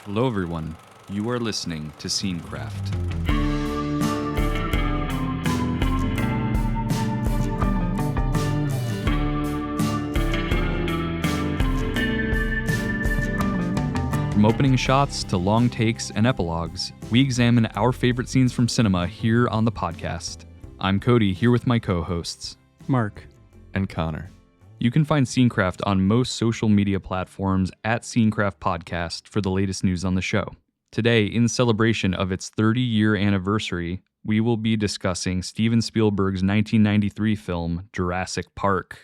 Hello, everyone. You are listening to Scenecraft. From opening shots to long takes and epilogues, we examine our favorite scenes from cinema here on the podcast. I'm Cody, here with my co-hosts, Mark and Connor. You can find Scenecraft on most social media platforms at Scenecraft Podcast for the latest news on the show. Today, in celebration of its 30-year anniversary, we will be discussing Steven Spielberg's 1993 film, Jurassic Park.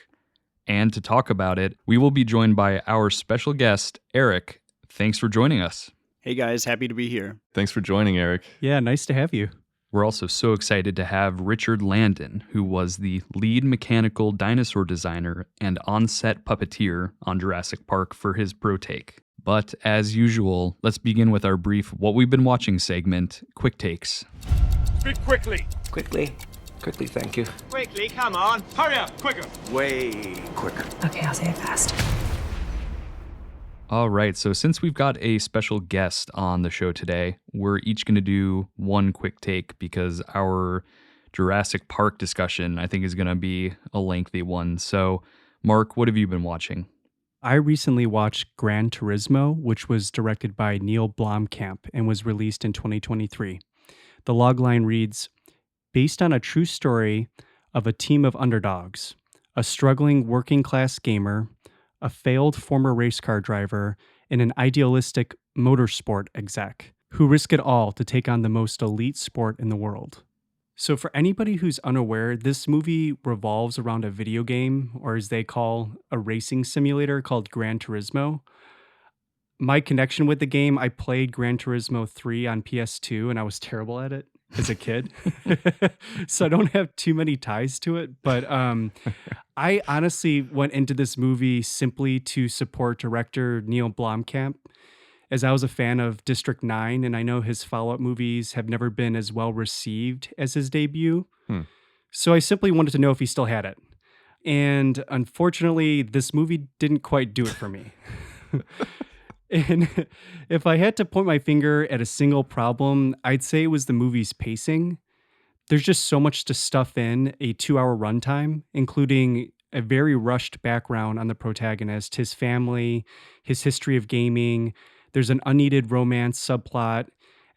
And to talk about it, we will be joined by our special guest, Eric. Thanks for joining us. Hey guys, happy to be here. Thanks for joining, Eric. Yeah, nice to have you. We're also so excited to have Richard Landon, who was the lead mechanical dinosaur designer and on-set puppeteer on Jurassic Park, for his pro take. But as usual, let's begin with our brief What We've Been Watching segment, Quick Takes. Speak quickly. Quickly, thank you. Quickly, come on. Hurry up, quicker. Way quicker. Okay, I'll say it fast. All right, so since we've got a special guest on the show today, we're each going to do one quick take because our Jurassic Park discussion, I think, is going to be a lengthy one. So, Mark, what have you been watching? I recently watched Gran Turismo, which was directed by Neil Blomkamp and was released in 2023. The logline reads, based on a true story of a team of underdogs, a struggling working-class gamer, a failed former race car driver, and an idealistic motorsport exec who risk it all to take on the most elite sport in the world. So for anybody who's unaware, this movie revolves around a video game, or as they call a racing simulator called Gran Turismo. My connection with the game, I played Gran Turismo 3 on PS2 and I was terrible at it as a kid. So I don't have too many ties to it, but I honestly went into this movie simply to support director Neil Blomkamp, as I was a fan of District 9, and I know his follow-up movies have never been as well received as his debut. So I simply wanted to know if he still had it. And unfortunately, this movie didn't quite do it for me. And if I had to point my finger at a single problem, I'd say it was the movie's pacing. There's just so much to stuff in a 2-hour runtime, including a very rushed background on the protagonist, his family, his history of gaming. There's an unneeded romance subplot,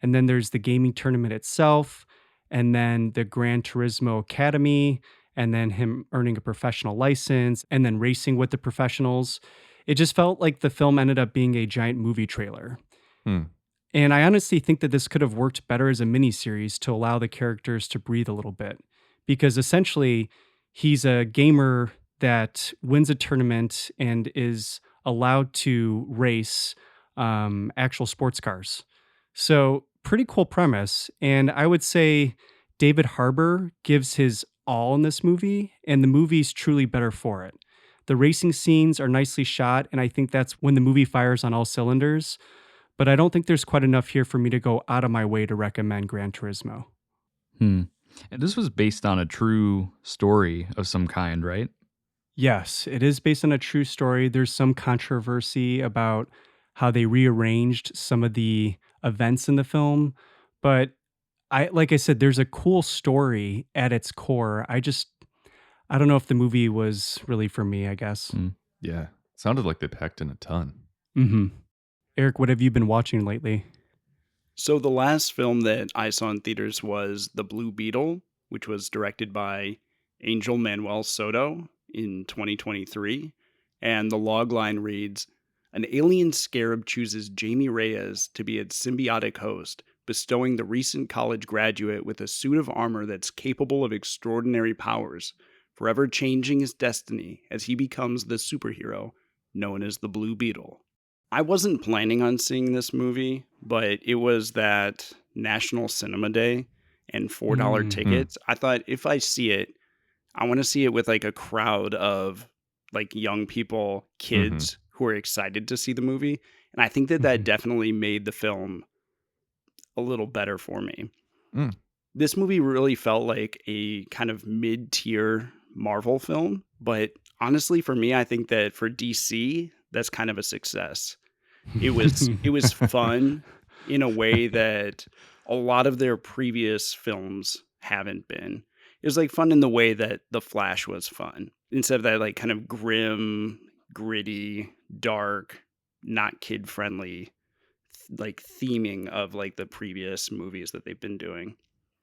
and then there's the gaming tournament itself, and then the Gran Turismo Academy, and then him earning a professional license, and then racing with the professionals. It just felt like the film ended up being a giant movie trailer. And I honestly think that this could have worked better as a miniseries to allow the characters to breathe a little bit. Because essentially, he's a gamer that wins a tournament and is allowed to race actual sports cars. So pretty cool premise. And I would say David Harbour gives his all in this movie, and the movie's truly better for it. The racing scenes are nicely shot, and I think that's when the movie fires on all cylinders. But I don't think there's quite enough here for me to go out of my way to recommend Gran Turismo. And this was based on a true story of some kind, right? Yes, it is based on a true story. There's some controversy about how they rearranged some of the events in the film. But like I said, there's a cool story at its core. I don't know if the movie was really for me, I guess. Yeah, sounded like they packed in a ton. Eric, what have you been watching lately? So the last film that I saw in theaters was The Blue Beetle, which was directed by Angel Manuel Soto in 2023. And the logline reads, an alien scarab chooses Jamie Reyes to be its symbiotic host, bestowing the recent college graduate with a suit of armor that's capable of extraordinary powers, forever changing his destiny as he becomes the superhero known as the Blue Beetle. I wasn't planning on seeing this movie, but it was that National Cinema Day and $4 tickets. I thought if I see it, I want to see it with like a crowd of like young people, kids who are excited to see the movie. And I think that definitely made the film a little better for me. This movie really felt like a kind of mid-tier Marvel film, but honestly for me, I think that for DC, that's kind of a success. It was fun in a way that a lot of their previous films haven't been. It was like fun in the way that The Flash was fun. Instead of that like kind of grim, gritty, dark, not kid friendly like theming of like the previous movies that they've been doing.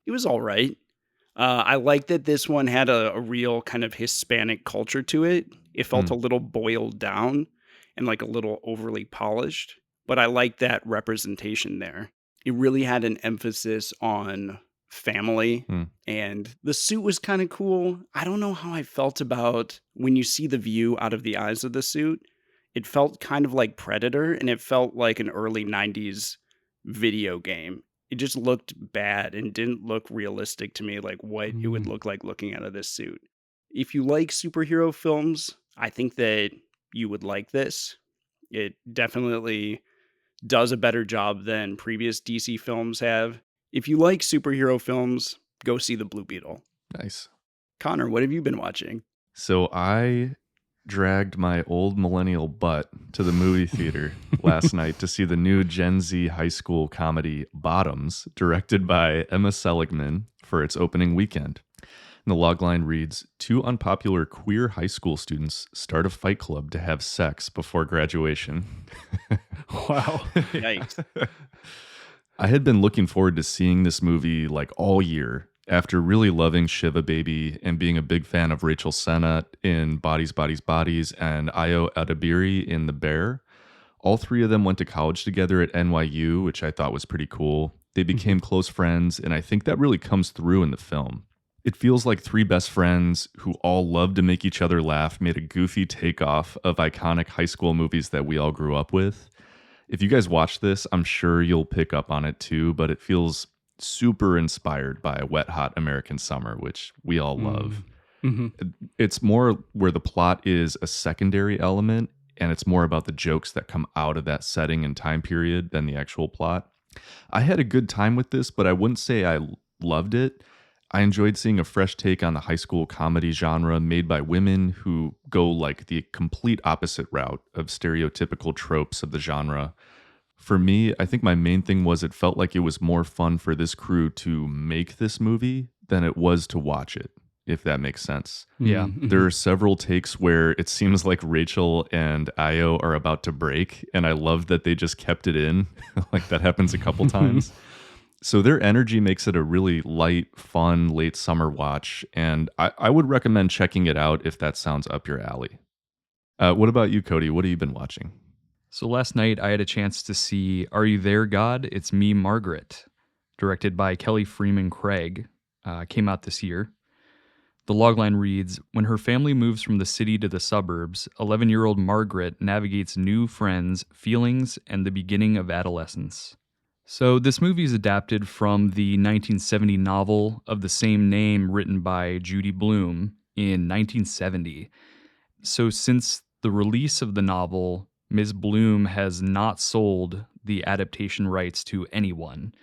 It was all right. I like that this one had a real kind of Hispanic culture to it. It felt a little boiled down and like a little overly polished, but I like that representation there. It really had an emphasis on family, and the suit was kind of cool. I don't know how I felt about when you see the view out of the eyes of the suit. It felt kind of like Predator, and it felt like an early 90s video game. It just looked bad and didn't look realistic to me, like what it would look like looking out of this suit. If you like superhero films, I think that you would like this. It definitely does a better job than previous DC films have. If you like superhero films, go see The Blue Beetle. Nice. Connor, what have you been watching? So I dragged my old millennial butt to the movie theater last night to see the new Gen Z high school comedy Bottoms, directed by Emma Seligman, for its opening weekend. And the logline reads, 2 unpopular queer high school students start a fight club to have sex before graduation. Wow. Yikes. I had been looking forward to seeing this movie like all year after really loving Shiva Baby and being a big fan of Rachel Sennott in Bodies, Bodies, Bodies and Ayo Edebiri in The Bear. All 3 of them went to college together at NYU, which I thought was pretty cool. They became close friends, and I think that really comes through in the film. It feels like 3 best friends who all love to make each other laugh made a goofy takeoff of iconic high school movies that we all grew up with. If you guys watch this, I'm sure you'll pick up on it too, but it feels super inspired by Wet Hot American Summer, which we all love. It's more where the plot is a secondary element, and it's more about the jokes that come out of that setting and time period than the actual plot. I had a good time with this, but I wouldn't say I loved it. I enjoyed seeing a fresh take on the high school comedy genre made by women who go like the complete opposite route of stereotypical tropes of the genre. For me, I think my main thing was it felt like it was more fun for this crew to make this movie than it was to watch it, if that makes sense. Yeah. There are several takes where it seems like Rachel and Ayo are about to break, and I love that they just kept it in. Like that happens a couple times. So their energy makes it a really light, fun, late summer watch, and I would recommend checking it out if that sounds up your alley. What about you, Cody? What have you been watching? So last night I had a chance to see Are You There, God? It's Me, Margaret, directed by Kelly Freeman Craig. Came out this year. The logline reads, when her family moves from the city to the suburbs, 11-year-old Margaret navigates new friends, feelings, and the beginning of adolescence. So this movie is adapted from the 1970 novel of the same name written by Judy Blume in 1970. So since the release of the novel, Ms. Blume has not sold the adaptation rights to anyone.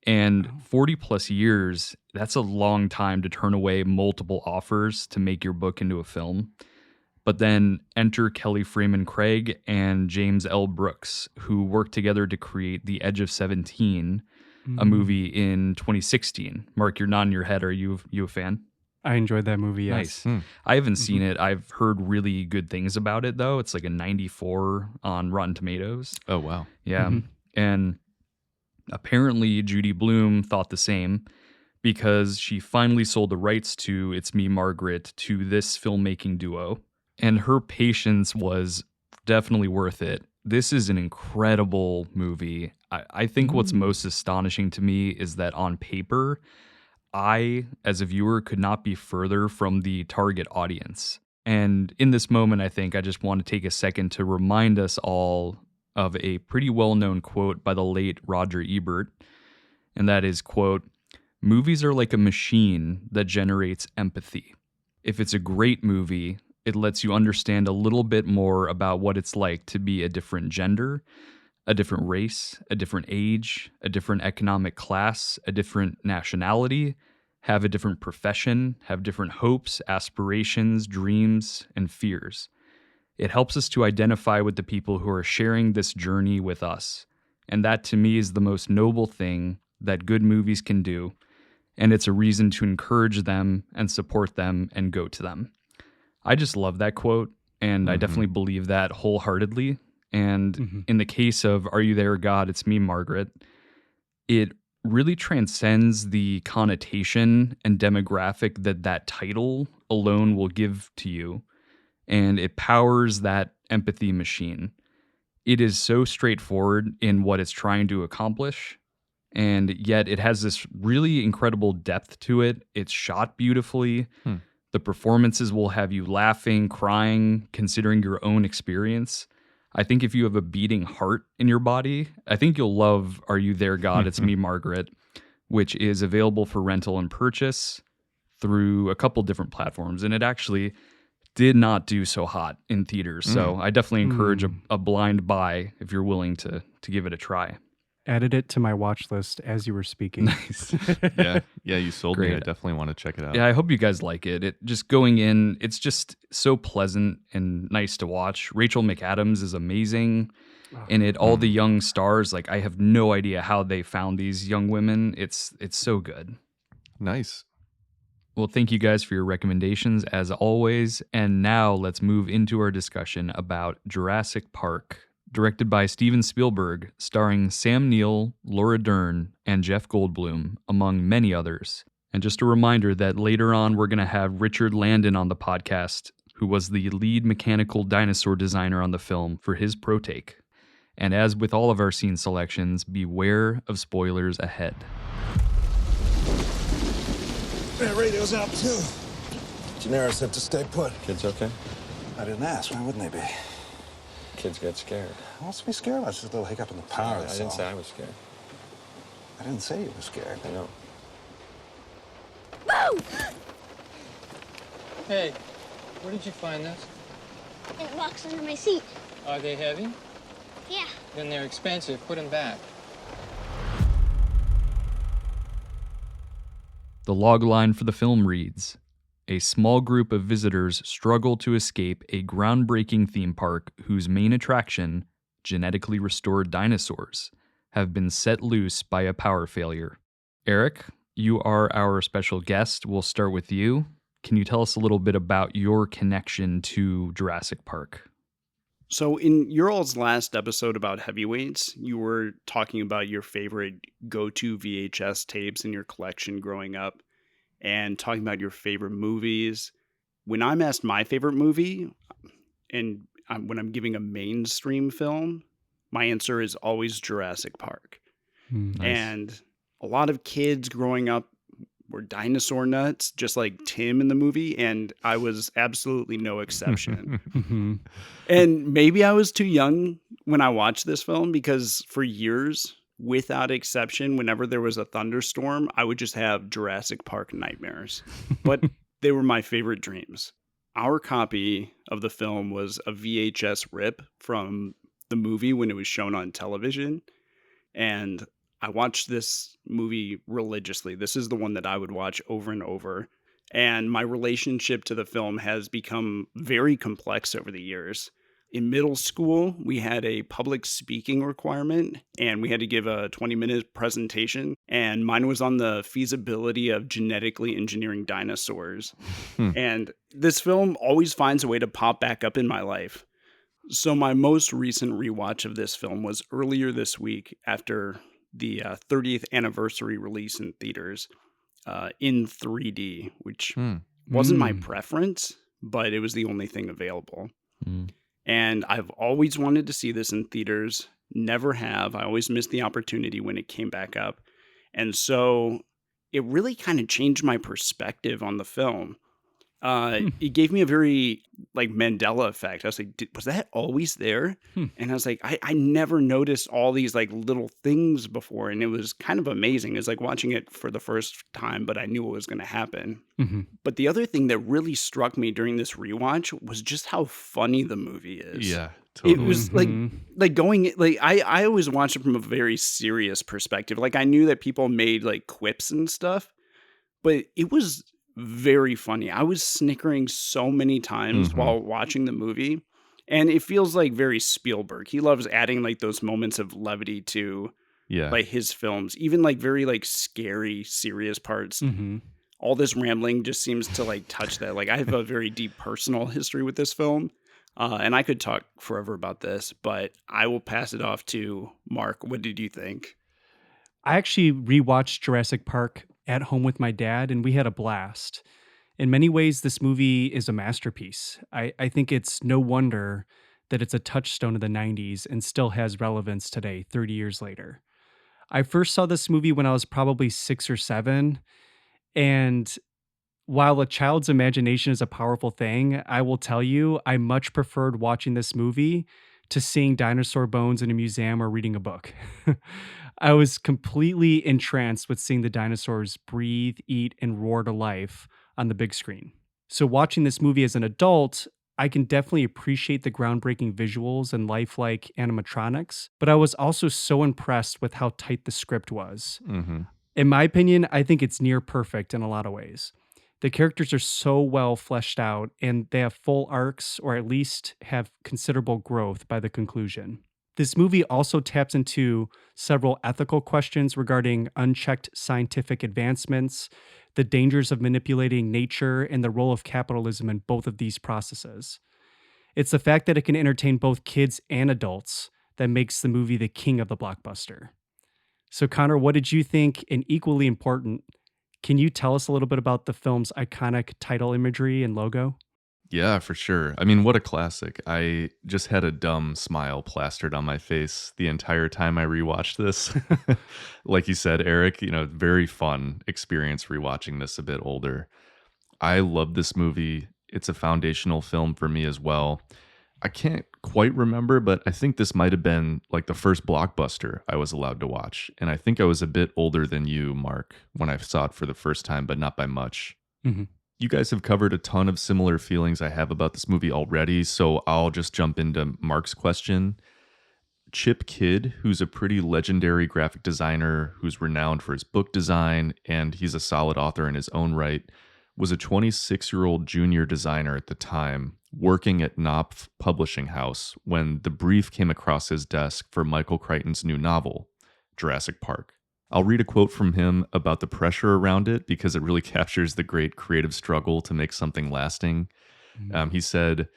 And 40 plus years, that's a long time to turn away multiple offers to make your book into a film. But then enter Kelly Freeman Craig and James L. Brooks, who worked together to create The Edge of 17, a movie in 2016. Mark, you're nodding your head. Are you a fan? I enjoyed that movie, yes. Nice. I haven't seen it. I've heard really good things about it, though. It's like a 94 on Rotten Tomatoes. Oh, wow. Yeah. And apparently Judy Blume thought the same because she finally sold the rights to It's Me, Margaret to this filmmaking duo. And her patience was definitely worth it. This is an incredible movie. I think what's most astonishing to me is that on paper, I, as a viewer, could not be further from the target audience. And in this moment, I think I just want to take a second to remind us all of a pretty well-known quote by the late Roger Ebert. And that is, quote, movies are like a machine that generates empathy. If it's a great movie, it lets you understand a little bit more about what it's like to be a different gender, a different race, a different age, a different economic class, a different nationality, have a different profession, have different hopes, aspirations, dreams, and fears. It helps us to identify with the people who are sharing this journey with us. And that to me is the most noble thing that good movies can do. And it's a reason to encourage them and support them and go to them. I just love that quote. And I definitely believe that wholeheartedly. And in the case of Are You There, God? It's Me, Margaret, it really transcends the connotation and demographic that title alone will give to you. And it powers that empathy machine. It is so straightforward in what it's trying to accomplish, and yet it has this really incredible depth to it. It's shot beautifully. The performances will have you laughing, crying, considering your own experience. I think if you have a beating heart in your body, I think you'll love Are You There, God? It's Me, Margaret, which is available for rental and purchase through a couple different platforms. And it actually did not do so hot in theaters. So I definitely encourage a blind buy if you're willing to give it a try. Added it to my watch list as you were speaking. Nice. Yeah, you sold me. Great. I definitely want to check it out. Yeah, I hope you guys like it. It just going in, it's just so pleasant and nice to watch. Rachel McAdams is amazing. And all the young stars, like I have no idea how they found these young women. It's so good. Nice. Well, thank you guys for your recommendations as always. And now let's move into our discussion about Jurassic Park, directed by Steven Spielberg, starring Sam Neill, Laura Dern, and Jeff Goldblum, among many others. And just a reminder that later on we're going to have Richard Landon on the podcast, who was the lead mechanical dinosaur designer on the film, for his pro take. And as with all of our scene selections, beware of spoilers ahead. That radio's out too. Gennaro said to stay put. Kids okay? I didn't ask. Why wouldn't they be? Kids get scared. What's to be scared about? Just a little hiccup in the power. I that's didn't all. say I was scared. I didn't say you were scared. I know. Hey, where did you find this? In a box under my seat. Are they heavy? Yeah. Then they're expensive. Put them back. The logline for the film reads, "A small group of visitors struggle to escape a groundbreaking theme park whose main attraction, genetically restored dinosaurs, have been set loose by a power failure." Eric, you are our special guest. We'll start with you. Can you tell us a little bit about your connection to Jurassic Park? So in your all's last episode about heavyweights, you were talking about your favorite go-to VHS tapes in your collection growing up and talking about your favorite movies. When I'm asked my favorite movie, and when I'm giving a mainstream film, my answer is always Jurassic Park. Nice. And a lot of kids growing up were dinosaur nuts, just like Tim in the movie, and I was absolutely no exception. And maybe I was too young when I watched this film, because for years, without exception, whenever there was a thunderstorm, I would just have Jurassic Park nightmares. But they were my favorite dreams. Our copy of the film was a VHS rip from the movie when it was shown on television, and I watched this movie religiously. This is the one that I would watch over and over. And my relationship to the film has become very complex over the years. In middle school, we had a public speaking requirement, and we had to give a 20-minute presentation. And mine was on the feasibility of genetically engineering dinosaurs. And this film always finds a way to pop back up in my life. So my most recent rewatch of this film was earlier this week after the 30th anniversary release in theaters in 3D, which wasn't my preference, but it was the only thing available. And I've always wanted to see this in theaters, never have. I always missed the opportunity when it came back up. And so it really kind of changed my perspective on the film. It gave me a very like Mandela effect. I was like, was that always there? And I was like, I never noticed all these like little things before. And it was kind of amazing. It's like watching it for the first time, but I knew what was going to happen. But the other thing that really struck me during this rewatch was just how funny the movie is. Yeah, totally. It was like going, like I always watched it from a very serious perspective. Like I knew that people made like quips and stuff, but it was very funny. I was snickering so many times while watching the movie. And it feels like very Spielberg. He loves adding like those moments of levity to Yeah. like his films, even like very like scary, serious parts. Hmm. All this rambling just seems to like touch that. Like I have a very deep personal history with this film, and I could talk forever about this, but I will pass it off to Mark. What did you think? I actually rewatched Jurassic Park at home with my dad, and we had a blast. In many ways, this movie is a masterpiece. I think it's no wonder that it's a touchstone of the 90s and still has relevance today, 30 years later. I first saw this movie when I was probably 6 or 7. And while a child's imagination is a powerful thing, I will tell you, I much preferred watching this movie to seeing dinosaur bones in a museum or reading a book. I was completely entranced with seeing the dinosaurs breathe, eat, and roar to life on the big screen. So, watching this movie as an adult, I can definitely appreciate the groundbreaking visuals and lifelike animatronics, but I was also so impressed with how tight the script was. Mm-hmm. In my opinion, I think it's near perfect in a lot of ways. The characters are so well fleshed out and they have full arcs, or at least have considerable growth by the conclusion. This movie also taps into several ethical questions regarding unchecked scientific advancements, the dangers of manipulating nature, and the role of capitalism in both of these processes. It's the fact that it can entertain both kids and adults that makes the movie the king of the blockbuster. So, Connor, what did you think? And equally important, can you tell us a little bit about the film's iconic title imagery and logo? Yeah, for sure. I mean, what a classic. I just had a dumb smile plastered on my face the entire time I rewatched this. Like you said, Eric, very fun experience rewatching this a bit older. I love this movie. It's a foundational film for me as well. I can't quite remember, but I think this might have been like the first blockbuster I was allowed to watch. And I think I was a bit older than you, Mark, when I saw it for the first time, but not by much. Mm-hmm. You guys have covered a ton of similar feelings I have about this movie already, so I'll just jump into Mark's question. Chip Kidd, who's a pretty legendary graphic designer who's renowned for his book design, and he's a solid author in his own right, was a 26-year-old junior designer at the time, working at Knopf Publishing House when the brief came across his desk for Michael Crichton's new novel, Jurassic Park. I'll read a quote from him about the pressure around it because it really captures the great creative struggle to make something lasting. He said,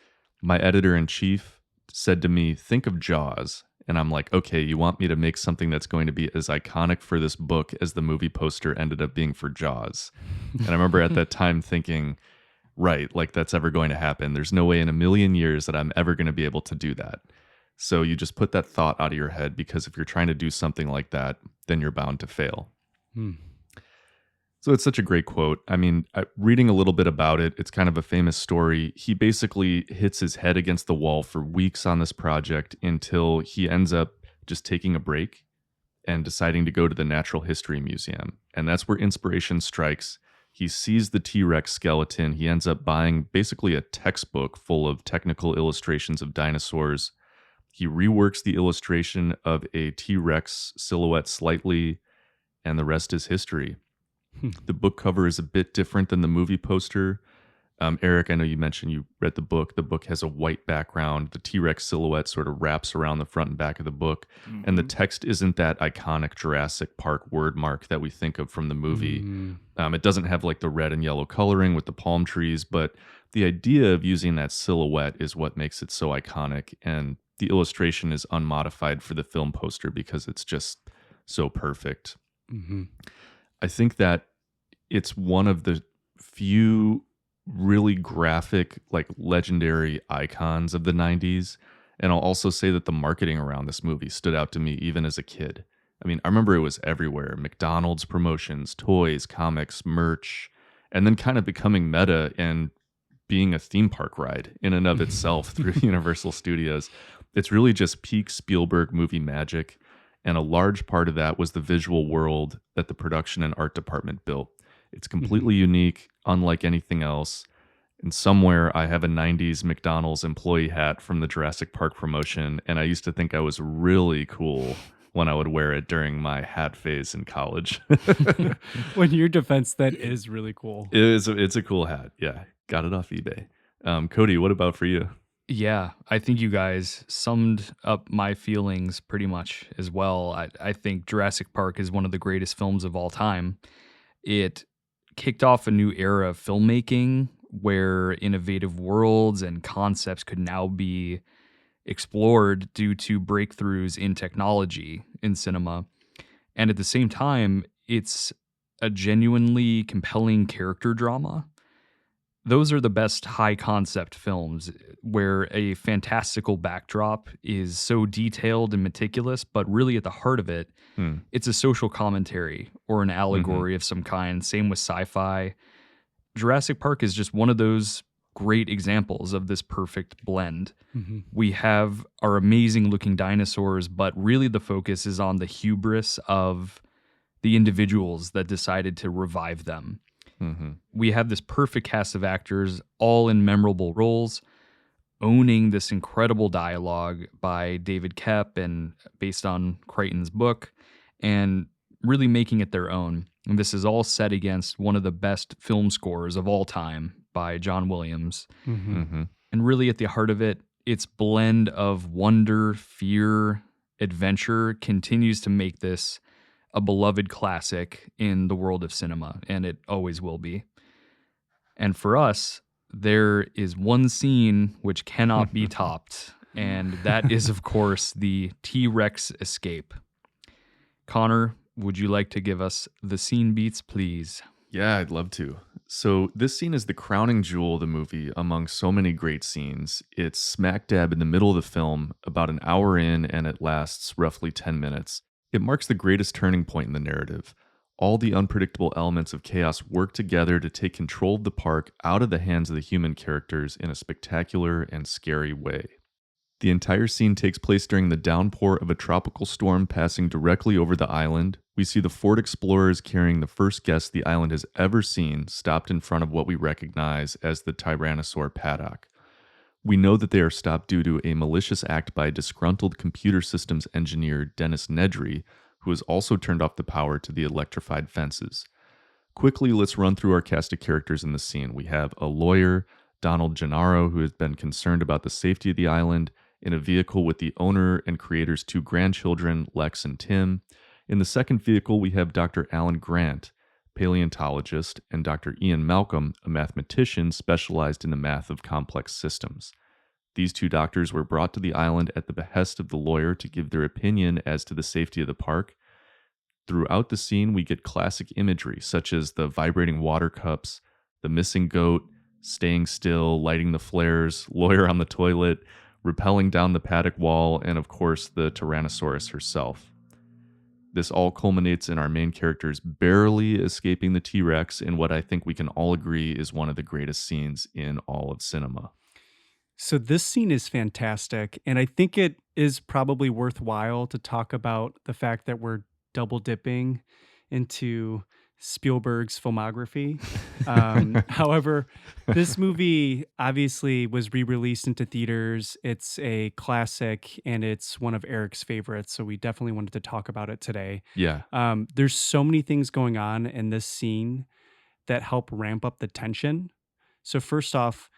"My editor-in-chief said to me, 'Think of Jaws.' And I'm like, okay, you want me to make something that's going to be as iconic for this book as the movie poster ended up being for Jaws." And I remember at that time thinking, right, like that's ever going to happen. There's no way in a million years that I'm ever going to be able to do that. So you just put that thought out of your head, because if you're trying to do something like that, then you're bound to fail. So it's such a great quote. I mean, reading a little bit about it, it's kind of a famous story. He basically hits his head against the wall for weeks on this project until he ends up just taking a break and deciding to go to the Natural History Museum. And that's where inspiration strikes. He sees the T-Rex skeleton. He ends up buying basically a textbook full of technical illustrations of dinosaurs. He reworks the illustration of a T-Rex silhouette slightly, and the rest is history. The book cover is a bit different than the movie poster. Eric, I know you mentioned you read the book. The book has a white background. The T-Rex silhouette sort of wraps around the front and back of the book. And the text isn't that iconic Jurassic Park word mark that we think of from the movie. It doesn't have like the red and yellow coloring with the palm trees, but the idea of using that silhouette is what makes it so iconic. And the illustration is unmodified for the film poster because it's just so perfect. I think that it's one of the few really graphic, like legendary icons of the 90s. And I'll also say that the marketing around this movie stood out to me even as a kid. I mean, I remember it was everywhere. McDonald's promotions, toys, comics, merch, and then kind of becoming meta and being a theme park ride in and of itself through Universal Studios. It's really just peak Spielberg movie magic. And a large part of that was the visual world that the production and art department built. It's completely unique, unlike anything else. And somewhere I have a 90s McDonald's employee hat from the Jurassic Park promotion, and I used to think I was really cool when I would wear it during my hat phase in college. When your defense, that is really cool. It's a cool hat. Yeah, got it off eBay. Cody, what about for you? Yeah, I think you guys summed up my feelings pretty much as well. I think Jurassic Park is one of the greatest films of all time. It kicked off a new era of filmmaking where innovative worlds and concepts could now be explored due to breakthroughs in technology in cinema. And at the same time, it's a genuinely compelling character drama. Those are the best high concept films where a fantastical backdrop is so detailed and meticulous, but really at the heart of it, it's a social commentary or an allegory of some kind. Same with sci fi. Jurassic Park is just one of those great examples of this perfect blend. We have our amazing looking dinosaurs, but really the focus is on the hubris of the individuals that decided to revive them. We have this perfect cast of actors, all in memorable roles, owning this incredible dialogue by David Koepp and based on Crichton's book, and really making it their own. And this is all set against one of the best film scores of all time by John Williams. And really at the heart of it, its blend of wonder, fear, adventure continues to make this a beloved classic in the world of cinema, and it always will be. And for us, there is one scene which cannot be topped, and that is, of course, the T-Rex escape. Connor, would you like to give us the scene beats, please? Yeah, I'd love to. So this scene is the crowning jewel of the movie among so many great scenes. It's smack dab in the middle of the film, about an hour in, and it lasts roughly 10 minutes. It marks the greatest turning point in the narrative. All the unpredictable elements of chaos work together to take control of the park out of the hands of the human characters in a spectacular and scary way. The entire scene takes place during the downpour of a tropical storm passing directly over the island. We see the Ford explorers carrying the first guest the island has ever seen stopped in front of what we recognize as the Tyrannosaur paddock. We know that they are stopped due to a malicious act by disgruntled computer systems engineer Dennis Nedry, who has also turned off the power to the electrified fences. Quickly, let's run through our cast of characters in the scene. We have a lawyer, Donald Gennaro, who has been concerned about the safety of the island, in a vehicle with the owner and creator's two grandchildren, Lex and Tim. In the second vehicle, we have Dr. Alan Grant, paleontologist, and Dr. Ian Malcolm, a mathematician specialized in the math of complex systems. These two doctors were brought to the island at the behest of the lawyer to give their opinion as to the safety of the park. Throughout the scene, we get classic imagery, such as the vibrating water cups, the missing goat, staying still, lighting the flares, lawyer on the toilet, rappelling down the paddock wall, and of course, the Tyrannosaurus herself. This all culminates in our main characters barely escaping the T-Rex in what I think we can all agree is one of the greatest scenes in all of cinema. So this scene is fantastic, and I think it is probably worthwhile to talk about the fact that we're double dipping into Spielberg's filmography. However, this movie obviously was re-released into theaters. It's a classic, and it's one of Eric's favorites, so we definitely wanted to talk about it today. Yeah. There's so many things going on in this scene that help ramp up the tension. So first off,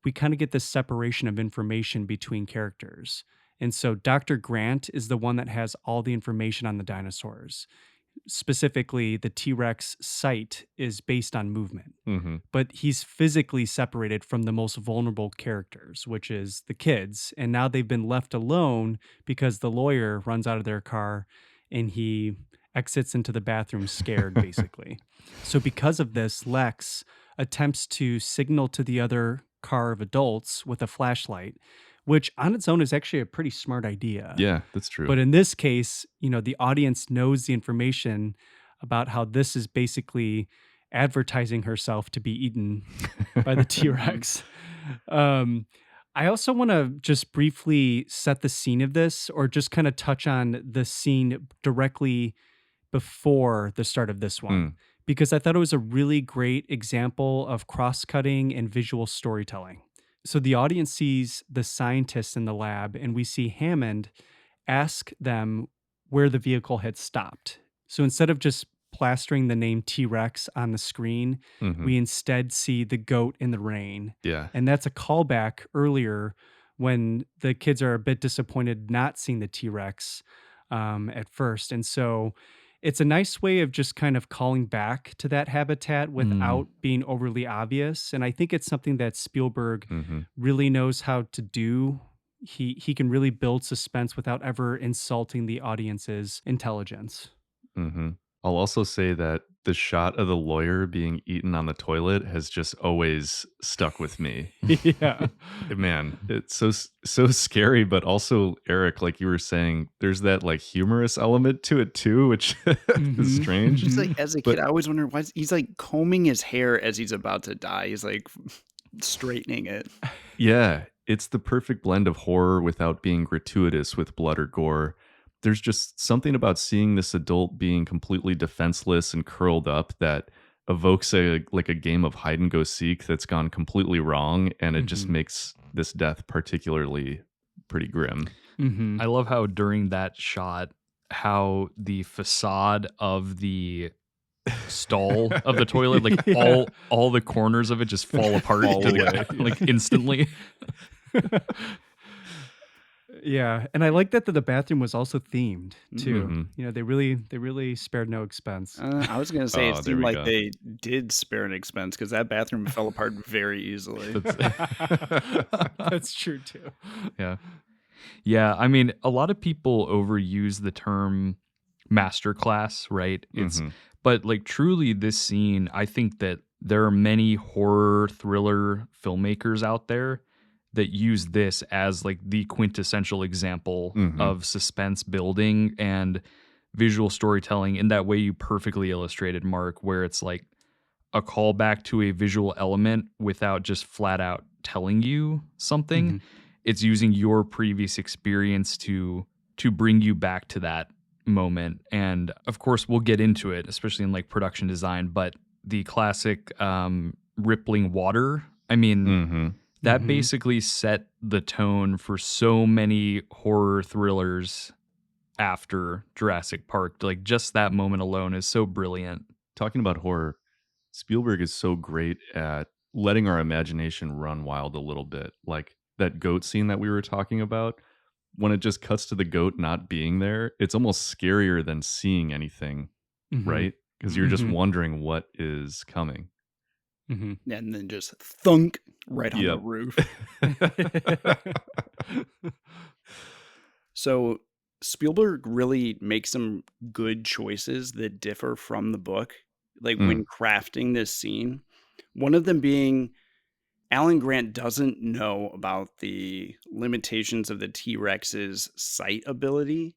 we kind of get this separation of information between characters. And so Dr. Grant is the one that has all the information on the dinosaurs. Specifically, the T-Rex site is based on movement, but he's physically separated from the most vulnerable characters, which is the kids. And now they've been left alone because the lawyer runs out of their car and he exits into the bathroom scared, basically. So because of this, Lex attempts to signal to the other car of adults with a flashlight, which on its own is actually a pretty smart idea. Yeah, that's true. But in this case, the audience knows the information about how this is basically advertising herself to be eaten by the T-Rex. I also want to just briefly set the scene of this, or just kind of touch on the scene directly before the start of this one, because I thought it was a really great example of cross-cutting and visual storytelling. So the audience sees the scientists in the lab, and we see Hammond ask them where the vehicle had stopped. So instead of just plastering the name T-Rex on the screen, we instead see the goat in the rain. Yeah. And that's a callback earlier when the kids are a bit disappointed not seeing the T-Rex at first. And so it's a nice way of just kind of calling back to that habitat without being overly obvious. And I think it's something that Spielberg really knows how to do. He can really build suspense without ever insulting the audience's intelligence. I'll also say that the shot of the lawyer being eaten on the toilet has just always stuck with me. Yeah. Man, it's so scary, but also, Eric, like you were saying, there's that like humorous element to it too, which is strange. Just like as a kid, I always wondered why he's like combing his hair as he's about to die. He's like straightening it. Yeah, it's the perfect blend of horror without being gratuitous with blood or gore. There's just something about seeing this adult being completely defenseless and curled up that evokes a game of hide and go seek that's gone completely wrong, and it just makes this death particularly pretty grim. I love how during that shot, how the facade of the stall of the toilet, like all the corners of it just fall apart like instantly. Yeah, and I like that the bathroom was also themed too. You know, they really spared no expense. I was gonna say Oh, it there seemed we like go. they did spare an expense because that bathroom fell apart very easily. That's true too. Yeah. I mean, a lot of people overuse the term masterclass, right? But like truly this scene, I think that there are many horror thriller filmmakers out there that use this as like the quintessential example of suspense building and visual storytelling in that way you perfectly illustrated, Mark, where it's like a callback to a visual element without just flat out telling you something. It's using your previous experience to bring you back to that moment. And of course, we'll get into it, especially in like production design, but the classic rippling water, I mean, that basically set the tone for so many horror thrillers after Jurassic Park. Like just that moment alone is so brilliant. Talking about horror, Spielberg is so great at letting our imagination run wild a little bit. Like that goat scene that we were talking about, when it just cuts to the goat not being there, it's almost scarier than seeing anything, right? Because you're just wondering what is coming. And then just thunk right on the roof. So Spielberg really makes some good choices that differ from the book, like when crafting this scene. One of them being Alan Grant doesn't know about the limitations of the T-Rex's sight ability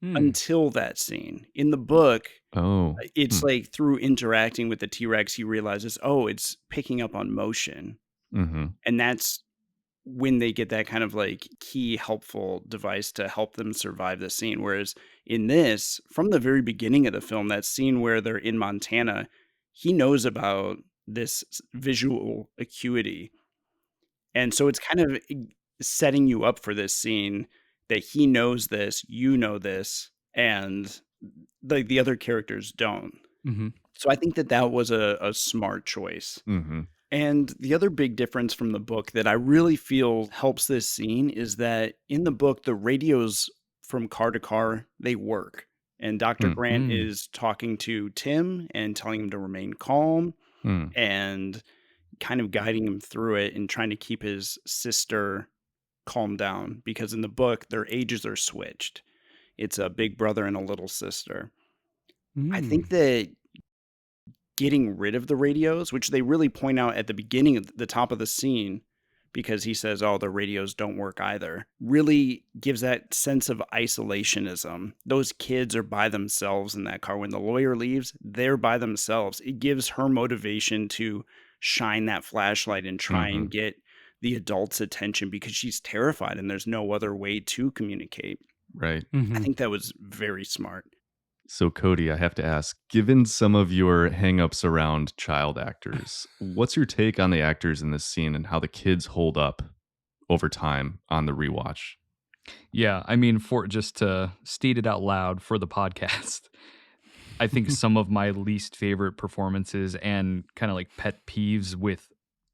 until that scene. In the book, it's like through interacting with the T-Rex, he realizes, it's picking up on motion. And that's when they get that kind of like key helpful device to help them survive the scene. Whereas in this, from the very beginning of the film, that scene where they're in Montana, he knows about this visual acuity. And so it's kind of setting you up for this scene that he knows this, you know this, and like the other characters don't. So I think that was a smart choice. And the other big difference from the book that I really feel helps this scene is that in the book, the radios from car to car, they work. And Dr. Grant is talking to Tim and telling him to remain calm and kind of guiding him through it and trying to keep his sister calmed down, because in the book, their ages are switched. It's a big brother and a little sister. I think that getting rid of the radios, which they really point out at the beginning of the top of the scene, because he says, the radios don't work either, really gives that sense of isolationism. Those kids are by themselves in that car. When the lawyer leaves, they're by themselves. It gives her motivation to shine that flashlight and try and get the adult's attention because she's terrified and there's no other way to communicate. Right. I think that was very smart. So, Cody, I have to ask, given some of your hangups around child actors, what's your take on the actors in this scene and how the kids hold up over time on the rewatch? Yeah, I mean, for just to state it out loud for the podcast, I think some of my least favorite performances and kind of like pet peeves with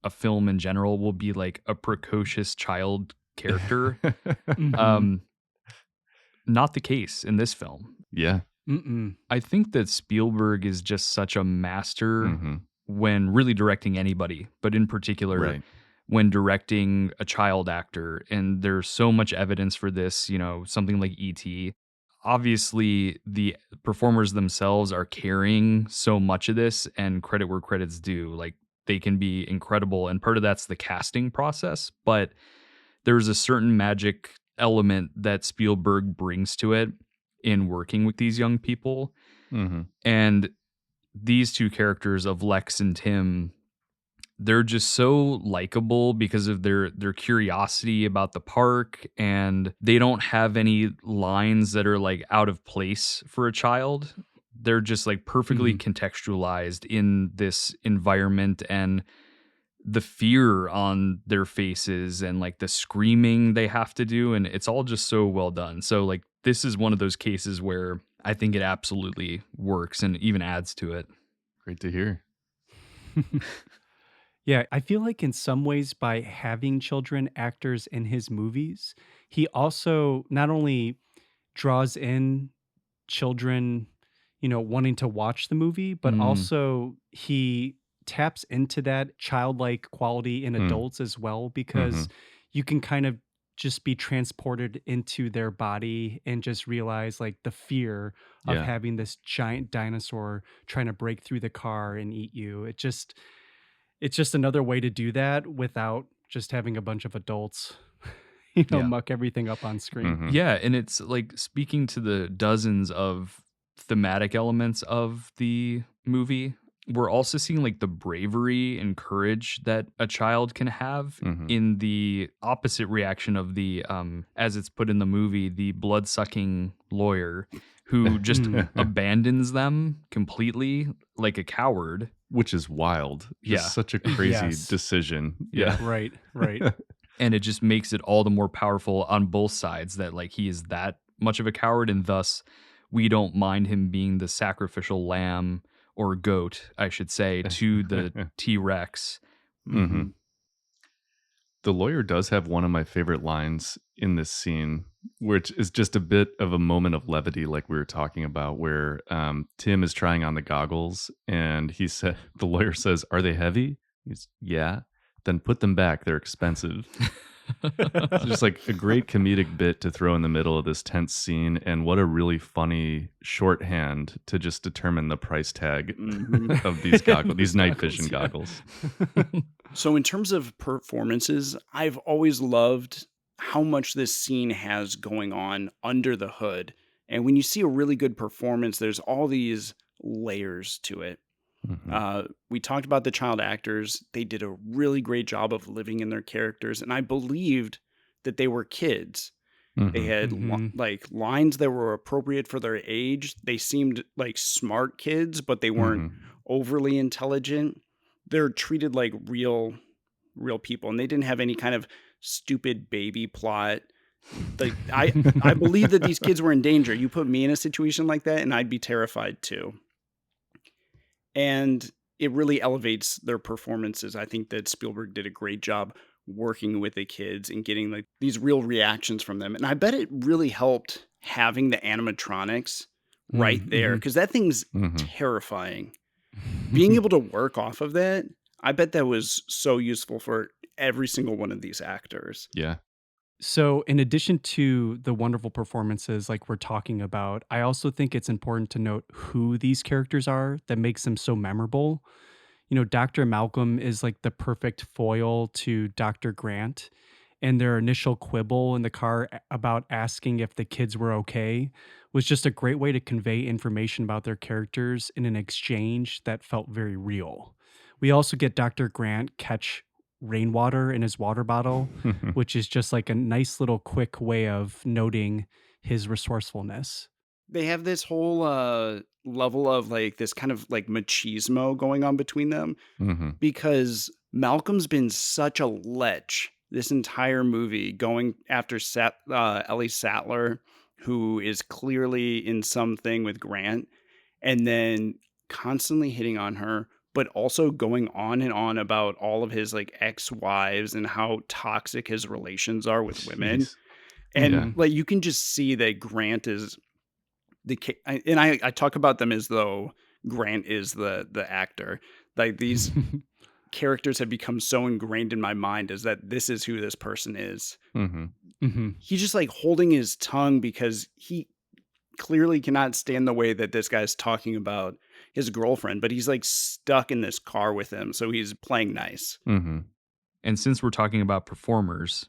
a film in general will be like a precocious child character. Mhm. Not the case in this film. Yeah. Mm-mm. I think that Spielberg is just such a master Hmm. when really directing anybody, but in particular Right. when directing a child actor. And there's so much evidence for this, something like E.T. Obviously, the performers themselves are carrying so much of this, and credit where credit's due. Like, they can be incredible, and part of that's the casting process, but there's a certain magic element that Spielberg brings to it in working with these young people. Hmm. And these two characters of Lex and Tim, they're just so likable because of their curiosity about the park, and they don't have any lines that are like out of place for a child. They're just like perfectly Mhm. contextualized in this environment, and the fear on their faces and like the screaming they have to do, and it's all just so well done. So like this is one of those cases where I think it absolutely works and even adds to it. Great to hear. Yeah, I feel like in some ways, by having children actors in his movies, he also not only draws in children, wanting to watch the movie, but Mm, also he taps into that childlike quality in Mm. adults as well, Hmm. because you can kind of just be transported into their body and just realize like the fear of Yeah. having this giant dinosaur trying to break through the car and eat you. It's just another way to do that without just having a bunch of adults, yeah. muck everything up on screen. Hmm. Yeah, and it's like speaking to the dozens of thematic elements of the movie, we're also seeing like the bravery and courage that a child can have Hmm. in the opposite reaction of the as it's put in the movie, the blood-sucking lawyer who just Mm. abandons them completely like a coward. Which is wild. Yeah. Just such a crazy Yes. decision. Yeah. Right, right. And it just makes it all the more powerful on both sides that like he is that much of a coward, and thus we don't mind him being the sacrificial lamb or goat, I should say, to the T-Rex. Hmm. Mhm. The lawyer does have one of my favorite lines in this scene, which is just a bit of a moment of levity, like we were talking about, where Tim is trying on the goggles, and the lawyer says, "Are they heavy?" He's, "Yeah." "Then put them back. They're expensive." It's just like a great comedic bit to throw in the middle of this tense scene, and what a really funny shorthand to just determine the price tag Mhm. of these goggles, these These night goggles, vision yeah. goggles. So, in terms of performances, I've always loved how much this scene has going on under the hood. And when you see a really good performance, there's all these layers to it. Hmm. We talked about the child actors. They did a really great job of living in their characters. And I believed that they were kids. They Hmm. had Mhm. like lines that were appropriate for their age. They seemed like smart kids, but they weren't Hmm. overly intelligent. They're treated like real people, and they didn't have any kind of stupid baby plot. Like I believe that these kids were in danger. You put me in a situation like that and I'd be terrified too. And it really elevates their performances. I think that Spielberg did a great job working with the kids and getting like these real reactions from them. And I bet it really helped having the animatronics right Mm, there, mhm. because that thing's Hmm. terrifying. Being able to work off of that, I bet that was so useful for every single one of these actors. Yeah. So, in addition to the wonderful performances like we're talking about, I also think it's important to note who these characters are that makes them so memorable. Dr. Malcolm is like the perfect foil to Dr. Grant, and their initial quibble in the car about asking if the kids were okay was just a great way to convey information about their characters in an exchange that felt very real. We also get Dr. Grant catch rainwater in his water bottle, which is just like a nice little quick way of noting his resourcefulness. They have this whole level of like this kind of like machismo going on between them, Hmm. because Malcolm's been such a lech this entire movie, going after Ellie Sattler, who is clearly in something with Grant, and then constantly hitting on her, but also going on and on about all of his like ex-wives and how toxic his relations are with women. Jeez. And Yeah. like you can just see that Grant is and I talk about them as though Grant is the actor. Like these characters have become so ingrained in my mind as that this is who this person is. Mm-hmm. He's just like holding his tongue because he clearly cannot stand the way that this guy's talking about his girlfriend, but he's like stuck in this car with him, so he's playing nice. Mm-hmm. And since we're talking about performers,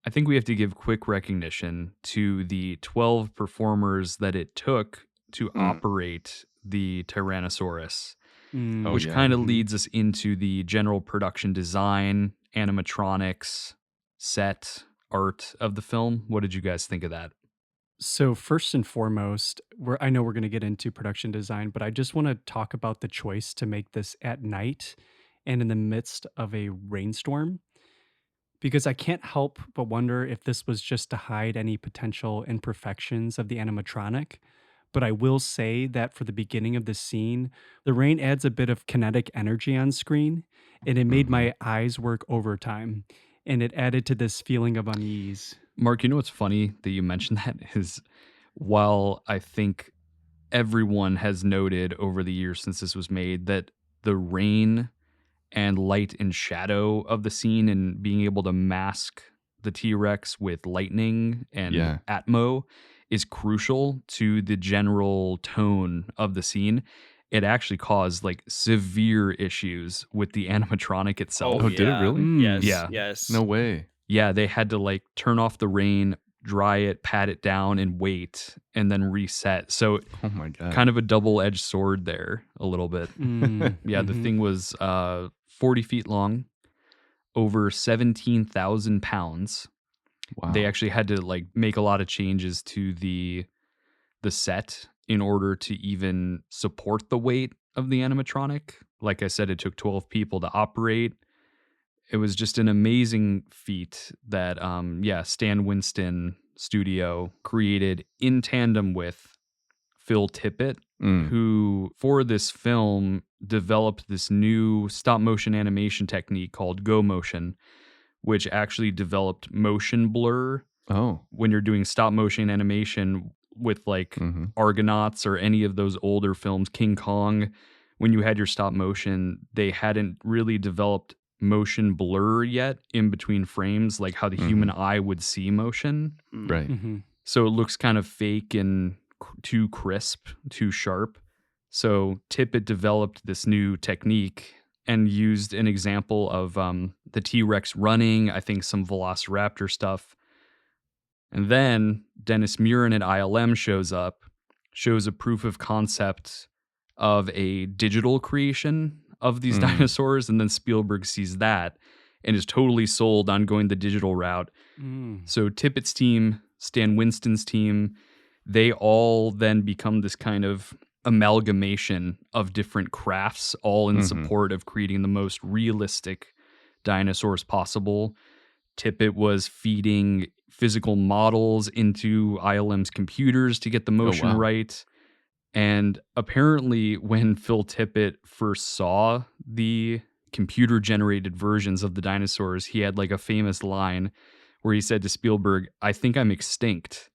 I think we have to give quick recognition to the 12 performers that it took to operate the Tyrannosaurus, Oh, which yeah. kind of leads us into the general production design, animatronics, set, art of the film. What did you guys think of that? So first and foremost, I know we're going to get into production design, but I just want to talk about the choice to make this at night and in the midst of a rainstorm, because I can't help but wonder if this was just to hide any potential imperfections of the animatronic. But I will say that for the beginning of the scene, the rain adds a bit of kinetic energy on screen, and it made my eyes work overtime, and it added to this feeling of unease. Mark, you know what's funny that you mentioned that is while I think everyone has noted over the years since this was made that the rain and light and shadow of the scene and being able to mask the T-Rex with lightning and Atmo is crucial to the general tone of the scene. It actually caused like severe issues with the animatronic itself. Oh, did it really? Yes. Yeah. Yes. No way. Yeah, they had to like turn off the rain, dry it, pat it down, and wait, and then reset. So Oh my God. kind of a double-edged sword there a little bit. Yeah, the thing was 40 feet long, over 17,000 pounds. Wow. They actually had to like make a lot of changes to the set in order to even support the weight of the animatronic. Like I said, it took 12 people to operate. It was just an amazing feat that Stan Winston Studio created in tandem with Phil Tippett, who for this film developed this new stop motion animation technique called Go Motion, which actually developed motion blur. Oh. When you're doing stop motion animation with like Argonauts or any of those older films, King Kong, when you had your stop motion, they hadn't really developed motion blur yet in between frames, like how the human eye would see motion. Right. So it looks kind of fake and too crisp, too sharp. So Tippett developed this new technique and used an example of the T-Rex running, I think some Velociraptor stuff. And then Dennis Muren at ILM shows up, shows a proof of concept of a digital creation of these dinosaurs, and then Spielberg sees that and is totally sold on going the digital route. So Tippett's team, Stan Winston's team, they all then become this kind of amalgamation of different crafts, all in support of creating the most realistic dinosaurs possible. Tippett was feeding physical models into ILM's computers to get the motion right. And apparently when Phil Tippett first saw the computer-generated versions of the dinosaurs, he had like a famous line where he said to Spielberg, "I think I'm extinct,"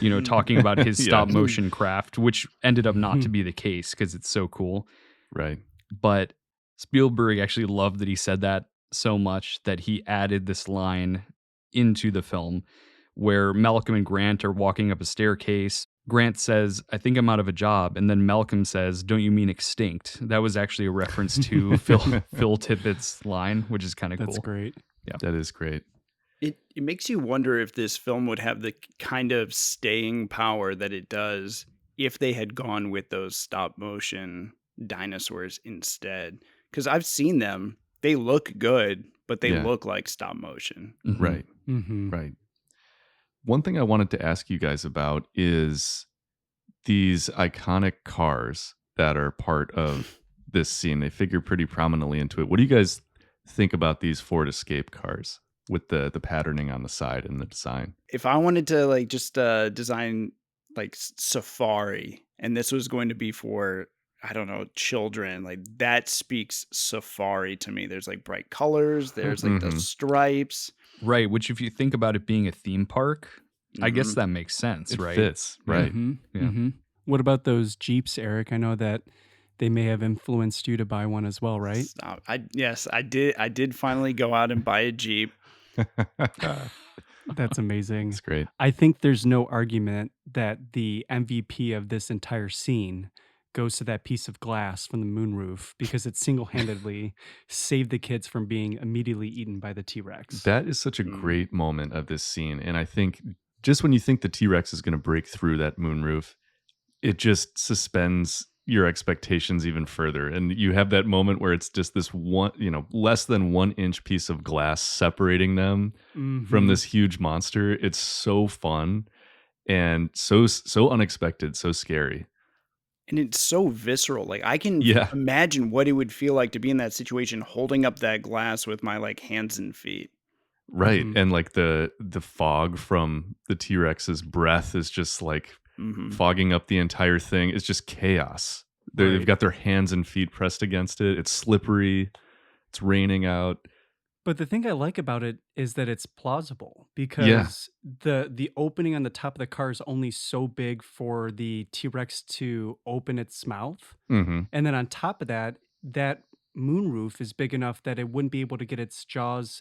you know, talking about his stop motion craft, which ended up not to be the case because it's so cool. Right. But Spielberg actually loved that he said that so much that he added this line into the film where Malcolm and Grant are walking up a staircase. Grant says, "I think I'm out of a job." And then Malcolm says, "Don't you mean extinct?" That was actually a reference to Phil Tippett's line, which is kind of cool. That's great. Yeah. That is great. It makes you wonder if this film would have the kind of staying power that it does if they had gone with those stop motion dinosaurs instead. Because I've seen them. They look good, but they look like stop motion. Right. Right. One thing I wanted to ask you guys about is these iconic cars that are part of this scene. They figure pretty prominently into it. What do you guys think about these Ford Escape cars with the patterning on the side and the design? If I wanted to like just design like Safari, and this was going to be for I don't know, children, like that speaks safari to me. There's like bright colors, there's like the Mhm. stripes. Right, which if you think about it being a theme park, I guess Mhm. that makes sense, It right? fits, right? Yeah. What about those Jeeps, Eric? I know that they may have influenced you to buy one as well, right? Stop. Yes, I did finally go out and buy a Jeep. That's amazing. It's great. I think there's no argument that the MVP of this entire scene goes to that piece of glass from the moonroof because it single-handedly saved the kids from being immediately eaten by the T-Rex. That is such a Mm. great moment of this scene. And I think just when you think the T-Rex is going to break through that moonroof, it just suspends your expectations even further. And you have that moment where it's just this one, less than 1 inch piece of glass separating them from Mhm. this huge monster. It's so fun and so unexpected, so scary. And it's so visceral. Like I can Yeah. imagine what it would feel like to be in that situation holding up that glass with my like hands and feet. Right. Mhm. And like the fog from the T-Rex's breath is just like Mhm. fogging up the entire thing. It's just chaos. They've Right. got their hands and feet pressed against it. It's slippery. It's raining out. But the thing I like about it is that it's plausible Yeah. because the opening on the top of the car is only so big for the T-Rex to open its mouth. hmm And then on top of that, that moonroof is big enough that it wouldn't be able to get its jaws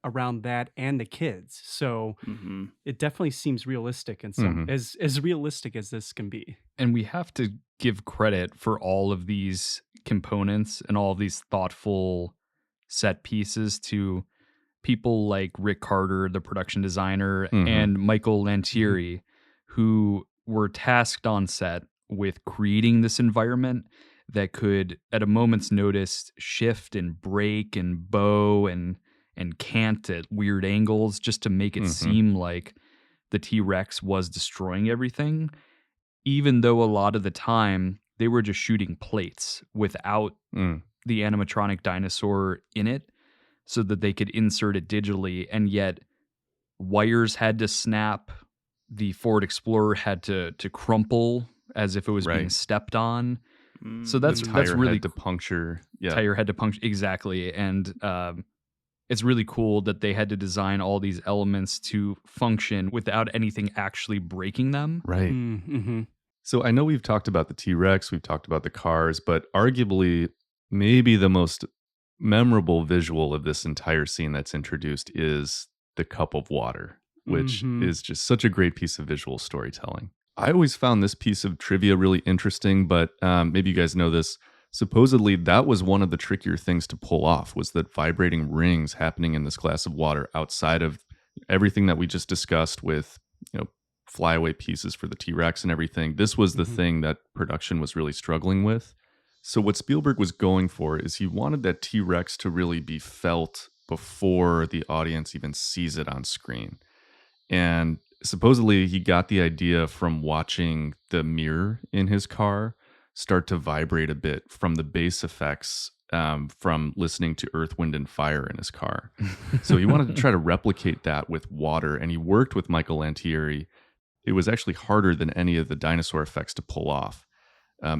around that and the kids. So Mhm. it definitely seems realistic and hmm as realistic as this can be. And we have to give credit for all of these components and all of these thoughtful set pieces to people like Rick Carter, the production designer, hmm and Michael Lantieri, who were tasked on set with creating this environment that could, at a moment's notice, shift and break and bow and cant at weird angles just to make it hmm seem like the T-Rex was destroying everything, even though a lot of the time they were just shooting plates without Mm. the animatronic dinosaur in it so that they could insert it digitally, and yet wires had to snap, the Ford Explorer had to crumple as if it was being Right. stepped on. So Mm. The that's tire really had to puncture. Yeah. tire had to puncture exactly, and it's really cool that they had to design all these elements to function without anything actually breaking them. Right. Mm-hmm. So I know we've talked about the T-Rex, we've talked about the cars, but arguably maybe the most memorable visual of this entire scene that's introduced is the cup of water, which Mhm. is just such a great piece of visual storytelling. I always found this piece of trivia really interesting, but maybe you guys know this. Supposedly, that was one of the trickier things to pull off, was that vibrating rings happening in this glass of water outside of everything that we just discussed with, flyaway pieces for the T-Rex and everything. This was the Mhm. thing that production was really struggling with. So what Spielberg was going for is he wanted that T-Rex to really be felt before the audience even sees it on screen. And supposedly he got the idea from watching the mirror in his car start to vibrate a bit from the bass effects from listening to Earth, Wind, and Fire in his car. So he wanted to try to replicate that with water, and he worked with Michael Lantieri. It was actually harder than any of the dinosaur effects to pull off.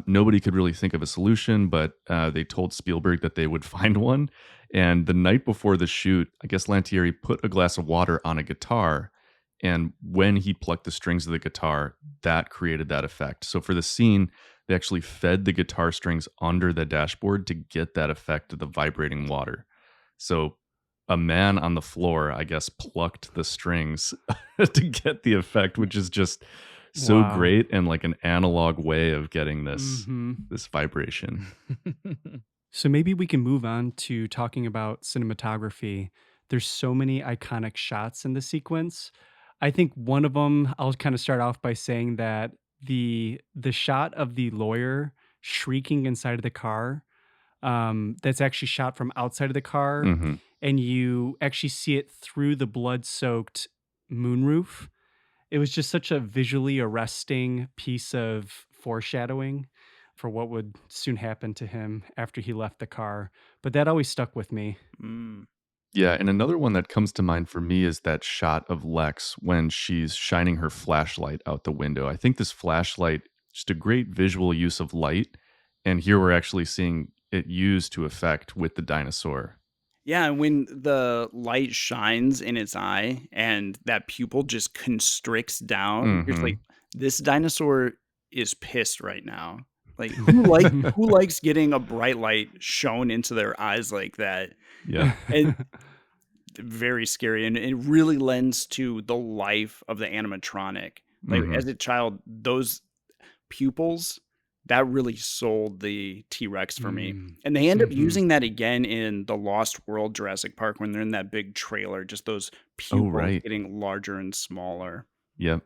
Nobody could really think of a solution, but they told Spielberg that they would find one. And the night before the shoot, I guess Lantieri put a glass of water on a guitar. And when he plucked the strings of the guitar, that created that effect. So for the scene, they actually fed the guitar strings under the dashboard to get that effect of the vibrating water. So a man on the floor, I guess, plucked the strings to get the effect, which is just so Wow. great and like an analog way of getting this Mhm. this vibration. So maybe we can move on to talking about cinematography. There's so many iconic shots in the sequence. I think one of them, I'll kind of start off by saying that the shot of the lawyer shrieking inside of the car, that's actually shot from outside of the car, hmm and you actually see it through the blood-soaked moonroof. It was just such a visually arresting piece of foreshadowing for what would soon happen to him after he left the car. But that always stuck with me. Mm. Yeah, and another one that comes to mind for me is that shot of Lex when she's shining her flashlight out the window. I think this flashlight, just a great visual use of light, And here we're actually seeing it used to effect with the dinosaur. Yeah, and when the light shines in its eye and that pupil just constricts down, you're just Mm-hmm. like, this dinosaur is pissed right now. Like who likes getting a bright light shown into their eyes like that? Yeah. And very scary, and it really lends to the life of the animatronic. Like Mm-hmm. as a child, those pupils that really sold the T-Rex for me. And they end up using that again in the Lost World Jurassic Park when they're in that big trailer, just those Oh, pupils right. getting larger and smaller. Yep.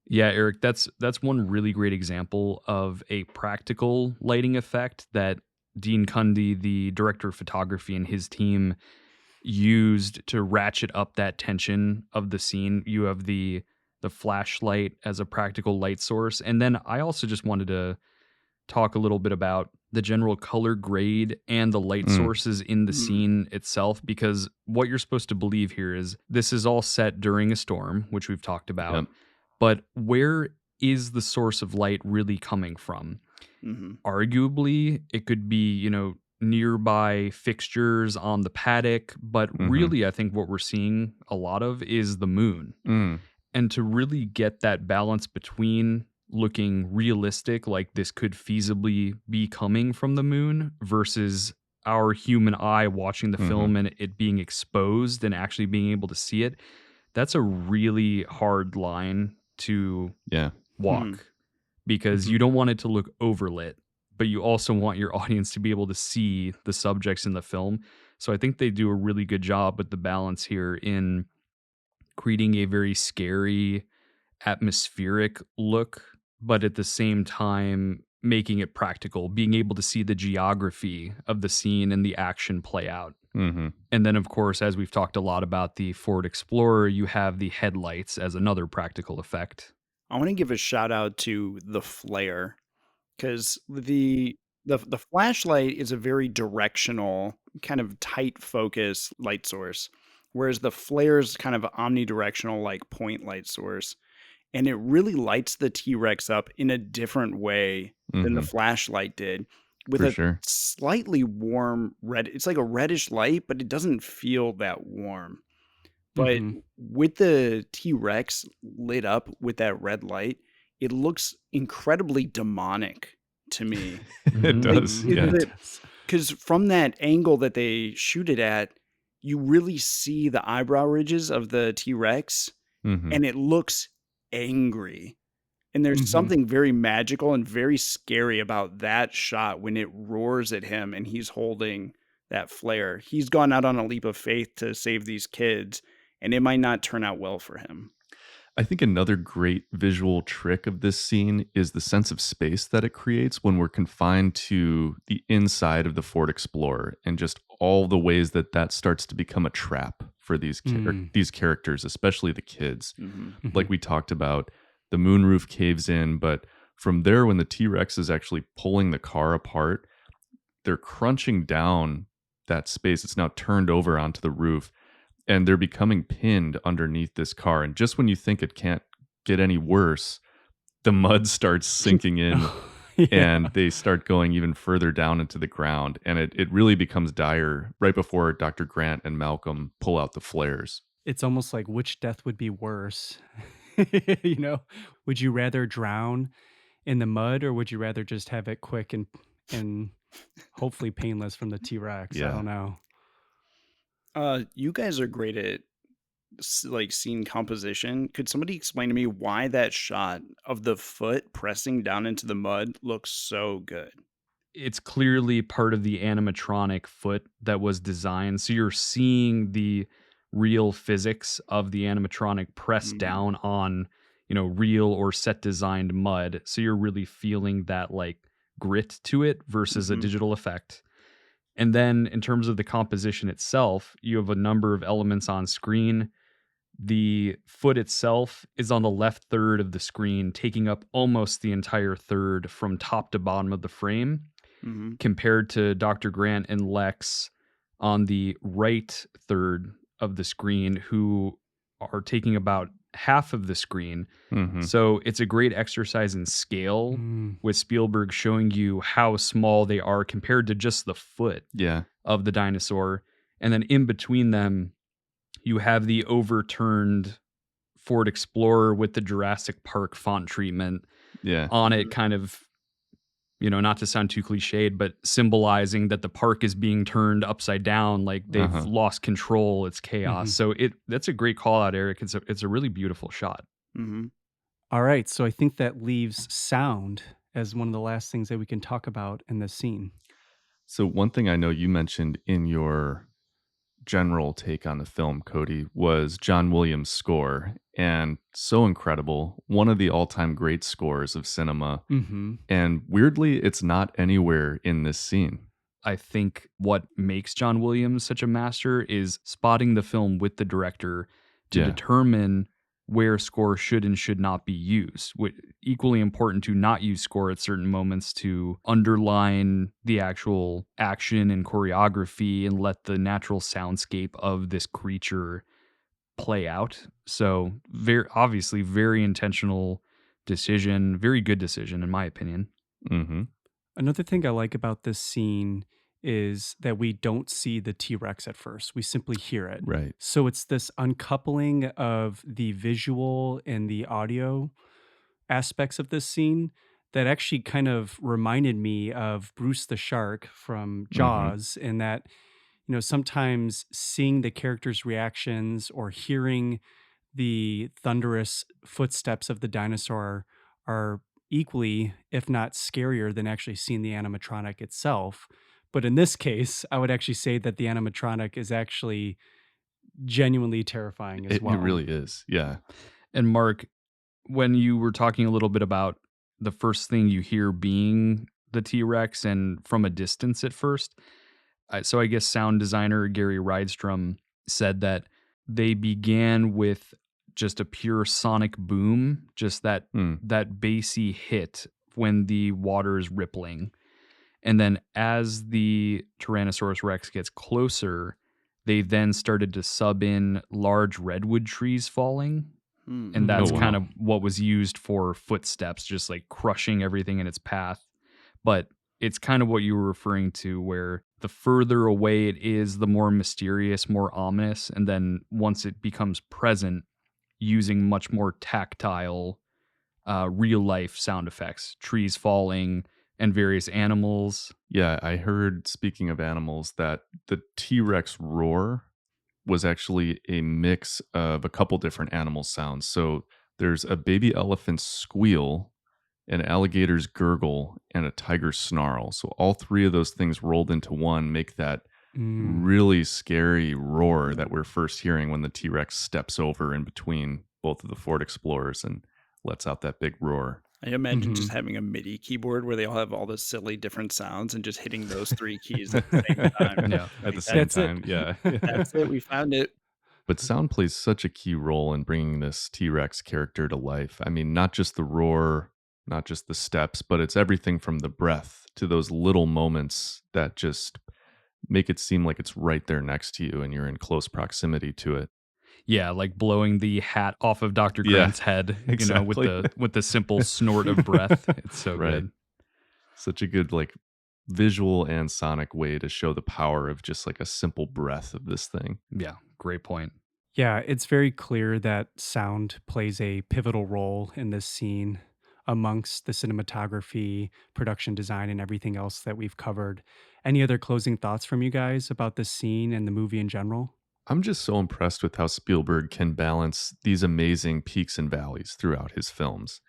Yeah, Eric, that's one really great example of a practical lighting effect that Dean Cundy, the director of photography, and his team used to ratchet up that tension of the scene. You have the flashlight as a practical light source, and then I also just wanted to talk a little bit about the general color grade and the light sources in the scene itself, because what you're supposed to believe here is this is all set during a storm, which we've talked about. Yep. But where is the source of light really coming from? Arguably, it could be, nearby fixtures on the paddock, but really, I think what we're seeing a lot of is the moon. And to really get that balance between looking realistic, like this could feasibly be coming from the moon, versus our human eye watching the film and it being exposed and actually being able to see it, that's a really hard line to walk, because you don't want it to look overlit, but you also want your audience to be able to see the subjects in the film. So I think they do a really good job with the balance here in creating a very scary, atmospheric look, but at the same time making it practical, being able to see the geography of the scene and the action play out. Mm-hmm. And then, of course, as we've talked a lot about the Ford Explorer, you have the headlights as another practical effect. I want to give a shout out to the flare, because the flashlight is a very directional, kind of tight focus light source, whereas the flare is kind of omnidirectional, like point light source, and it really lights the T-Rex up in a different way than the flashlight did, with For a sure. slightly warm red. It's like a reddish light, but it doesn't feel that warm. But with the T-Rex lit up with that red light, it looks incredibly demonic to me. It does. Yeah. Because from that angle that they shoot it at, you really see the eyebrow ridges of the T-Rex, and it looks angry. And there's something very magical and very scary about that shot when it roars at him and he's holding that flare. He's gone out on a leap of faith to save these kids, and it might not turn out well for him. I think another great visual trick of this scene is the sense of space that it creates when we're confined to the inside of the Ford Explorer, and just all the ways that starts to become a trap for these these characters, especially the kids. Like we talked about, the moonroof caves in, but from there, when the T-Rex is actually pulling the car apart, they're crunching down that space. It's now turned over onto the roof, and they're becoming pinned underneath this car. And just when you think it can't get any worse, the mud starts sinking in and they start going even further down into the ground. And it really becomes dire right before Dr. Grant and Malcolm pull out the flares. It's almost like which death would be worse. Would you rather drown in the mud, or would you rather just have it quick and hopefully painless from the T-Rex? I don't know. You guys are great at like scene composition. Could somebody explain to me why that shot of the foot pressing down into the mud looks so good? It's clearly part of the animatronic foot that was designed. So you're seeing the real physics of the animatronic press down on, real or set designed mud. So you're really feeling that like grit to it versus a digital effect. And then in terms of the composition itself, you have a number of elements on screen. The foot itself is on the left third of the screen, taking up almost the entire third from top to bottom of the frame, compared to Dr. Grant and Lex on the right third of the screen, who are taking about half of the screen. Mm-hmm. So it's a great exercise in scale Mm. with Spielberg showing you how small they are compared to just the foot Yeah. of the dinosaur. And then in between them, you have the overturned Ford Explorer with the Jurassic Park font treatment Yeah. on it, kind of, not to sound too cliched, but symbolizing that the park is being turned upside down, like they've Uh-huh. lost control, it's chaos. Mhm. So that's a great call out, Eric. It's a really beautiful shot. Mm-hmm. All right, so I think that leaves sound as one of the last things that we can talk about in this scene. So one thing I know you mentioned in your general take on the film, Cody, was John Williams' score. And so incredible. One of the all-time great scores of cinema. Mm-hmm. And weirdly, it's not anywhere in this scene. I think what makes John Williams such a master is spotting the film with the director to Yeah. determine where score should and should not be used. Equally important to not use score at certain moments to underline the actual action and choreography and let the natural soundscape of this creature play out. So obviously very intentional decision, very good decision in my opinion. Mm-hmm. Another thing I like about this scene is that we don't see the T-Rex at first. We simply hear it. Right. So it's this uncoupling of the visual and the audio aspects of this scene that actually kind of reminded me of Bruce the Shark from Jaws, in that, sometimes seeing the characters' reactions or hearing the thunderous footsteps of the dinosaur are equally, if not scarier, than actually seeing the animatronic itself. But in this case, I would actually say that the animatronic is actually genuinely terrifying as well. It really is. Yeah. And Mark, when you were talking a little bit about the first thing you hear being the T-Rex and from a distance at first, so I guess sound designer Gary Rydstrom said that they began with just a pure sonic boom, just that bassy hit when the water is rippling. And then as the Tyrannosaurus Rex gets closer, they then started to sub in large redwood trees falling. And that's kind of what was used for footsteps, just like crushing everything in its path. But it's kind of what you were referring to, where the further away it is, the more mysterious, more ominous. And then once it becomes present, using much more tactile, real life sound effects, trees falling and various animals. Yeah, I heard, speaking of animals, that the T-Rex roar was actually a mix of a couple different animal sounds. So there's a baby elephant's squeal, an alligator's gurgle, and a tiger's snarl. So all three of those things rolled into one make that really scary roar that we're first hearing when the T-Rex steps over in between both of the Ford Explorers and lets out that big roar. I imagine just having a MIDI keyboard where they all have all the silly different sounds and just hitting those three keys at the same time. Yeah, at the same time. Yeah. That's it. We found it. But sound plays such a key role in bringing this T-Rex character to life. I mean, not just the roar, not just the steps, but it's everything from the breath to those little moments that just make it seem like it's right there next to you and you're in close proximity to it. Yeah, like blowing the hat off of Dr. Grant's head, exactly. with the simple snort of breath. It's so good. Such a good visual and sonic way to show the power of just like a simple breath of this thing. Yeah, great point. Yeah, it's very clear that sound plays a pivotal role in this scene amongst the cinematography, production design, and everything else that we've covered. Any other closing thoughts from you guys about this scene and the movie in general? I'm just so impressed with how Spielberg can balance these amazing peaks and valleys throughout his films.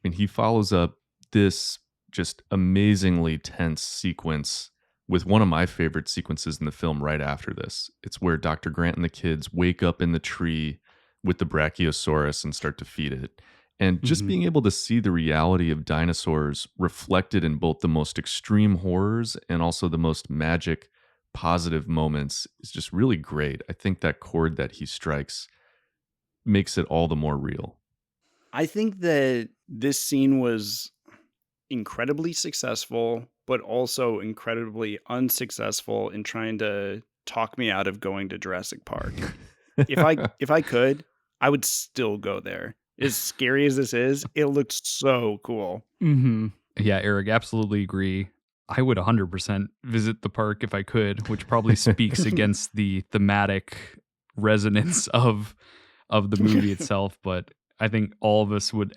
I mean, he follows up this just amazingly tense sequence with one of my favorite sequences in the film right after this. It's where Dr. Grant and the kids wake up in the tree with the Brachiosaurus and start to feed it. And just being able to see the reality of dinosaurs reflected in both the most extreme horrors and also the most magic, positive moments is just really great. I think that chord that he strikes makes it all the more real. I think that this scene was incredibly successful, but also incredibly unsuccessful in trying to talk me out of going to Jurassic Park. If I could, I would still go there. As scary as this is, it looks so cool. Mm-hmm. Yeah, Eric, absolutely agree. I would 100% visit the park if I could, which probably speaks against the thematic resonance of the movie itself, but I think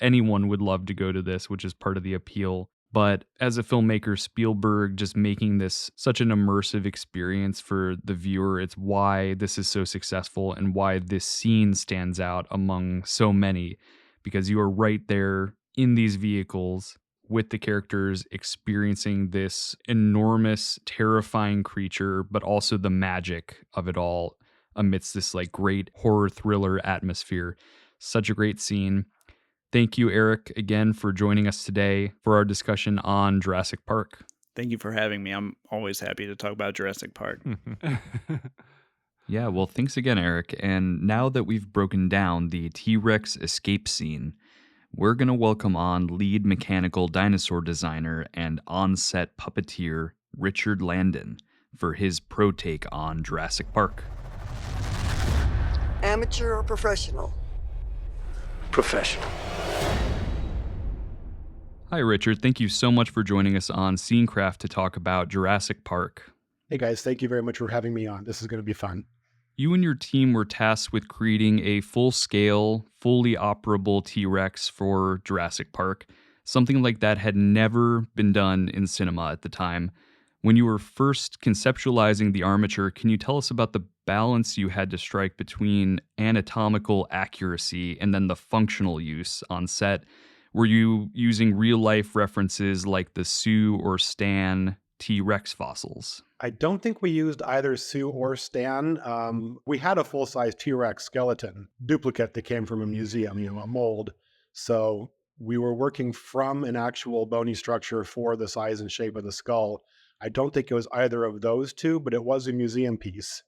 anyone would love to go to this, which is part of the appeal. But as a filmmaker, Spielberg just making this such an immersive experience for the viewer, it's why this is so successful and why this scene stands out among so many, because you are right there in these vehicles with the characters experiencing this enormous, terrifying creature, but also the magic of it all amidst this like great horror thriller atmosphere. Such a great scene. Thank you, Eric, again for joining us today for our discussion on Jurassic Park. Thank you for having me. I'm always happy to talk about Jurassic Park. Yeah, well, thanks again, Eric. And now that we've broken down the T-Rex escape scene, we're going to welcome on lead mechanical dinosaur designer and on-set puppeteer Richard Landon for his pro take on Jurassic Park. Amateur or professional? Professional. Hi, Richard. Thank you so much for joining us on Scenecraft to talk about Jurassic Park. Hey guys, thank you very much for having me on. This is going to be fun. You and your team were tasked with creating a full-scale, fully operable T-Rex for Jurassic Park. Something like that had never been done in cinema at the time. When you were first conceptualizing the armature, can you tell us about the balance you had to strike between anatomical accuracy and then the functional use on set? Were you using real-life references like the Sue or Stan T-Rex fossils? I don't think we used either Sue or Stan. We had a full-size T-Rex skeleton duplicate that came from a museum, a mold. So we were working from an actual bony structure for the size and shape of the skull. I don't think it was either of those two, but it was a museum piece.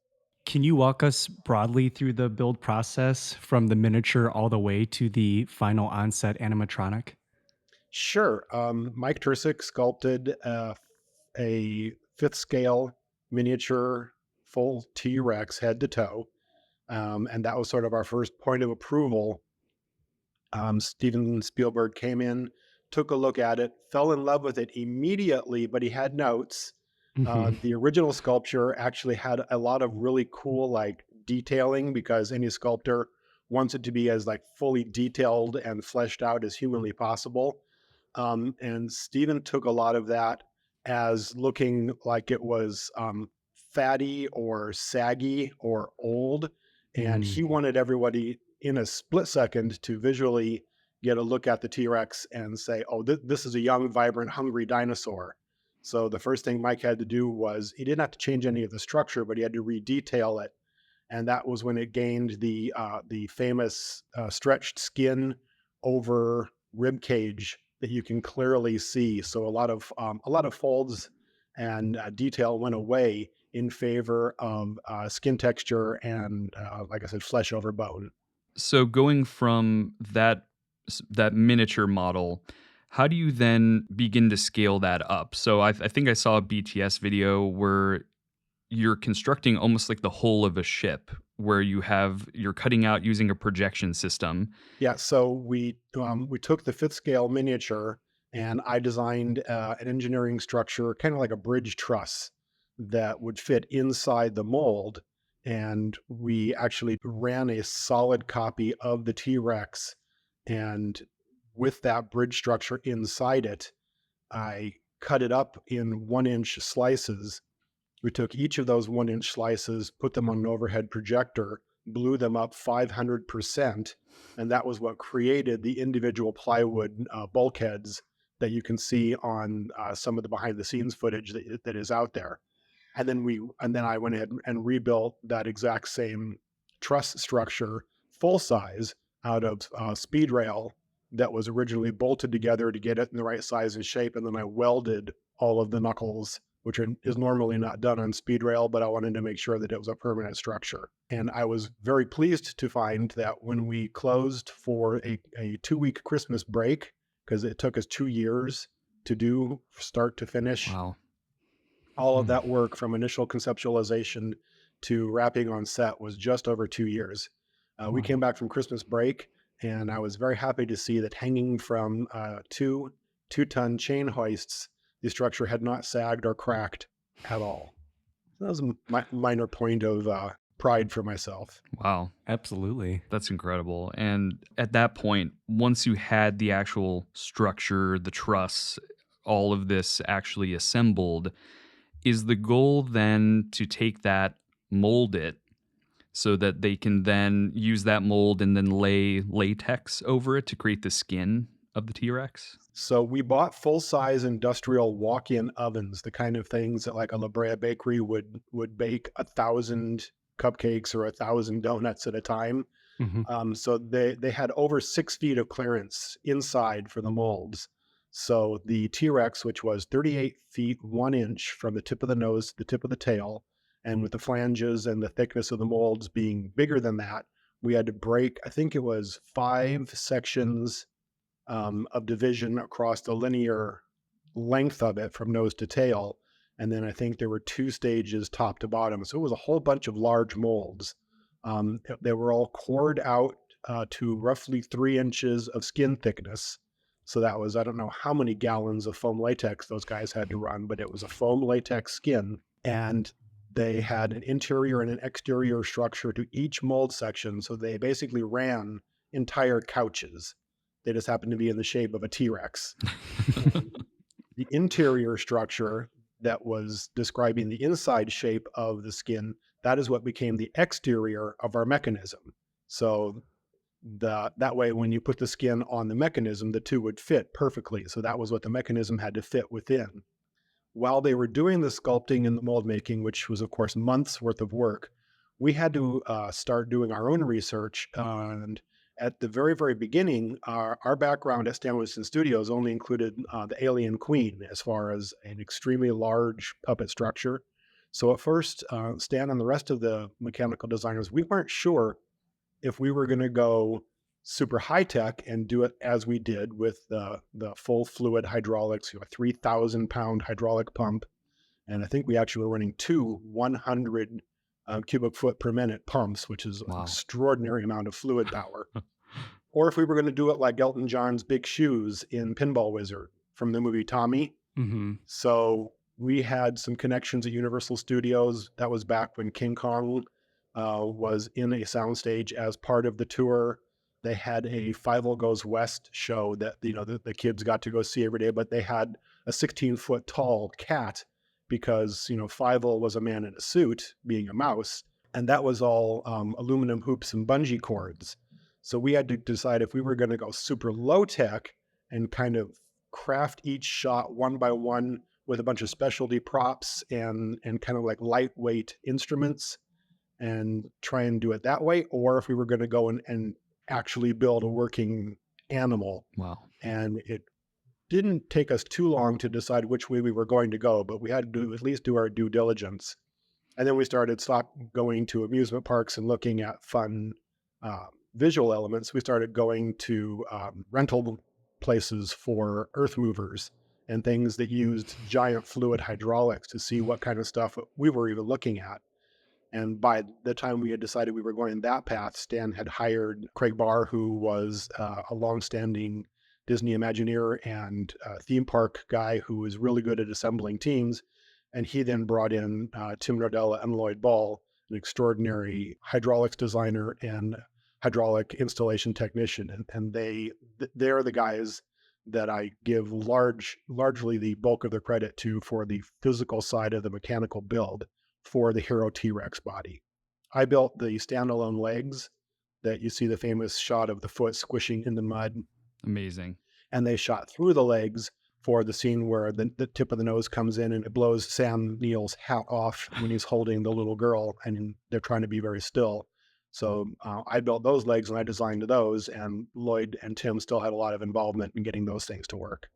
Can you walk us broadly through the build process from the miniature all the way to the final on-set animatronic? Sure. Mike Tersick sculpted a fifth scale miniature full T-Rex head to toe. And that was sort of our first point of approval. Steven Spielberg came in, took a look at it, fell in love with it immediately, but he had notes. The original sculpture actually had a lot of really cool like detailing, because any sculptor wants it to be as like fully detailed and fleshed out as humanly possible. And Steven took a lot of that as looking like it was fatty or saggy or old. And he wanted everybody in a split second to visually get a look at the T-Rex and say, oh, this is a young, vibrant, hungry dinosaur. So the first thing Mike had to do was, he didn't have to change any of the structure, but he had to redetail it. And that was when it gained the famous stretched skin over rib cage that you can clearly see. So a lot of folds and detail went away in favor of skin texture and, like I said, flesh over bone. So going from that miniature model, how do you then begin to scale that up? So I think I saw a BTS video where you're constructing almost like the hull of a ship, where you're cutting out using a projection system. Yeah, so we took the fifth scale miniature, and I designed an engineering structure, kind of like a bridge truss, that would fit inside the mold. And we actually ran a solid copy of the T-Rex, and with that bridge structure inside it, I cut it up in 1-inch slices. We took each of those 1-inch slices, put them on an overhead projector, blew them up 500%, and that was what created the individual plywood bulkheads that you can see on some of the behind-the-scenes footage that is out there. And then I went ahead and rebuilt that exact same truss structure, full size, out of speed rail that was originally bolted together to get it in the right size and shape. And then I welded all of the knuckles, which is normally not done on speed rail, but I wanted to make sure that it was a permanent structure. And I was very pleased to find that when we closed for a 2-week Christmas break, because it took us 2 years to do start to finish. Wow. All of that work from initial conceptualization to wrapping on set was just over 2 years. We came back from Christmas break, and I was very happy to see that hanging from two 2-ton chain hoists, the structure had not sagged or cracked at all. That was a minor point of pride for myself. Wow. Absolutely. That's incredible. And at that point, once you had the actual structure, the truss, all of this actually assembled, is the goal then to take that, mold it, so that they can then use that mold and then lay latex over it to create the skin of the T-Rex? So we bought full-size industrial walk-in ovens, the kind of things that like a La Brea bakery would bake 1,000 cupcakes or 1,000 donuts at a time. So they had over 6 feet of clearance inside for the molds. So the T-Rex, which was 38 feet 1 inch from the tip of the nose to the tip of the tail, and with the flanges and the thickness of the molds being bigger than that, we had to break, I think it was 5 sections of division across the linear length of it from nose to tail. And then I think there were 2 stages top to bottom. So it was a whole bunch of large molds. They were all cored out to roughly 3 inches of skin thickness. So that was, I don't know how many gallons of foam latex those guys had to run, but it was a foam latex skin. And they had an interior and an exterior structure to each mold section. So they basically ran entire couches. They just happened to be in the shape of a T-Rex. The interior structure that was describing the inside shape of the skin, that is what became the exterior of our mechanism. So that way, when you put the skin on the mechanism, the two would fit perfectly. So that was what the mechanism had to fit within. While they were doing the sculpting and the mold making, which was, of course, months worth of work, we had to start doing our own research. And at the very, very beginning, our background at Stan Winston Studios only included the Alien Queen as far as an extremely large puppet structure. So at first, Stan and the rest of the mechanical designers, we weren't sure if we were going to go super high tech and do it as we did with the full fluid hydraulics, a 3,000 pound hydraulic pump. And I think we actually were running 2 100 cubic foot per minute pumps, which is an extraordinary amount of fluid power. Or if we were going to do it like Elton John's Big Shoes in Pinball Wizard from the movie Tommy. So we had some connections at Universal Studios. That was back when King Kong was in a soundstage as part of the tour. They had a Fievel Goes West show that the kids got to go see every day, but they had a 16-foot tall cat because Fievel was a man in a suit, being a mouse, and that was all aluminum hoops and bungee cords. So we had to decide if we were going to go super low tech and kind of craft each shot one by one with a bunch of specialty props and kind of like lightweight instruments and try and do it that way, or if we were going to go and actually build a working animal. Wow. And it didn't take us too long to decide which way we were going to go, but we had to at least do our due diligence. And then we stopped going to amusement parks and looking at fun visual elements. We started going to rental places for earth movers and things that used giant fluid hydraulics to see what kind of stuff we were even looking at. And by the time we had decided we were going that path, Stan had hired Craig Barr, who was a longstanding Disney Imagineer and theme park guy who was really good at assembling teams. And he then brought in Tim Nordella and Lloyd Ball, an extraordinary hydraulics designer and hydraulic installation technician. And they're the guys that I give largely the bulk of the credit to for the physical side of the mechanical build for the Hero T-Rex body. I built the standalone legs that you see the famous shot of the foot squishing in the mud. Amazing. And they shot through the legs for the scene where the tip of the nose comes in and it blows Sam Neill's hat off when he's holding the little girl and they're trying to be very still. So I built those legs and I designed those, and Lloyd and Tim still had a lot of involvement in getting those things to work.